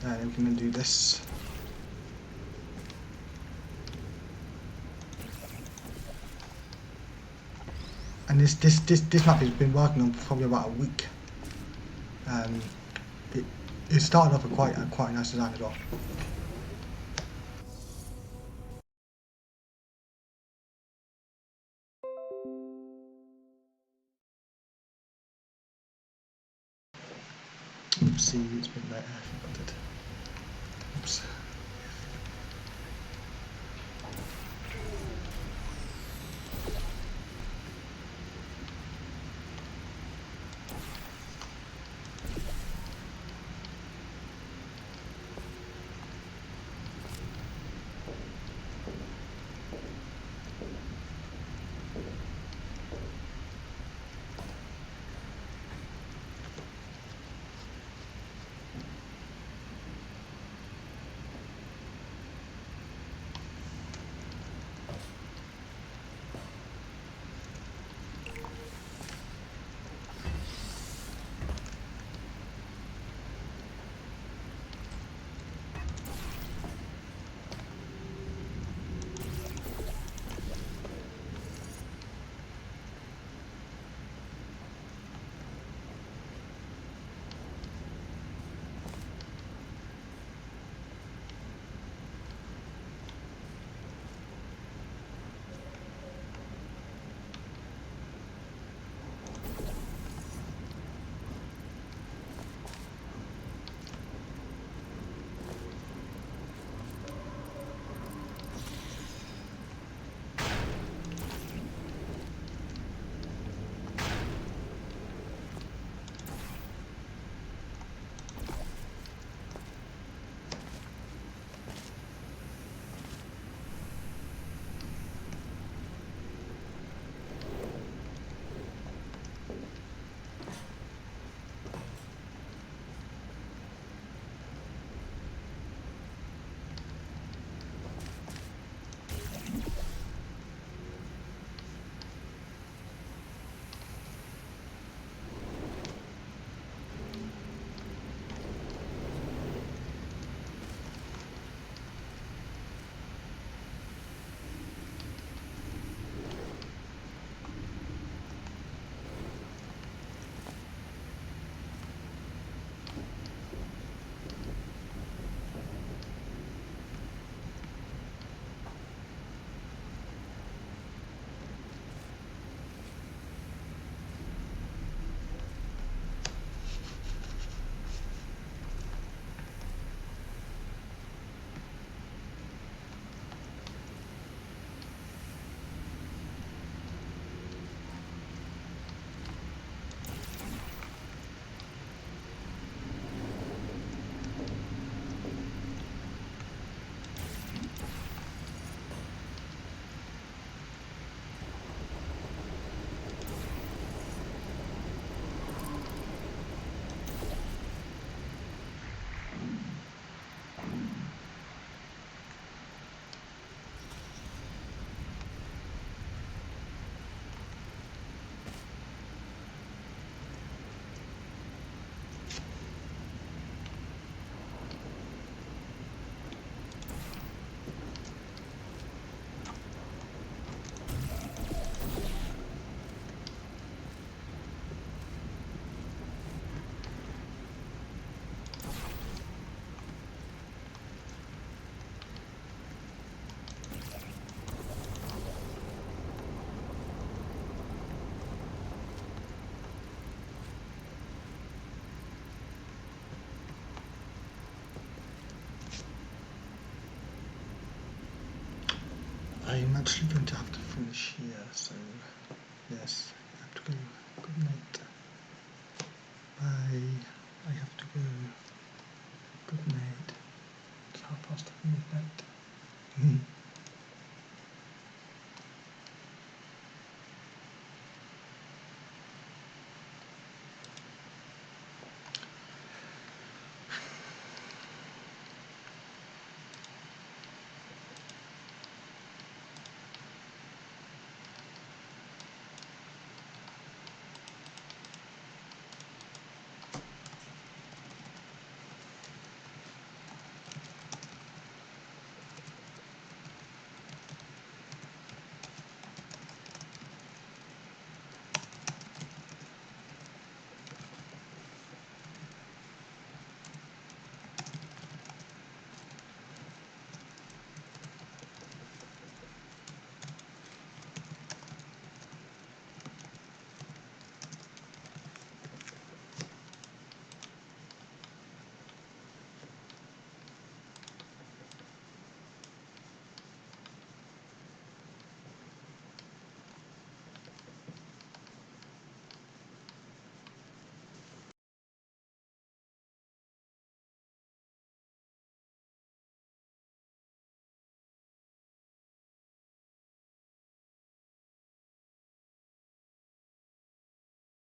And then we can do this. And this map has been working on for probably about a week. It started off with quite a nice design as well. Oopsie, it's been later. I forgot it. Oops. I'm actually going to have to finish here, so yes, I have to go. Good night. Bye. I have to go. Good night. It's midnight.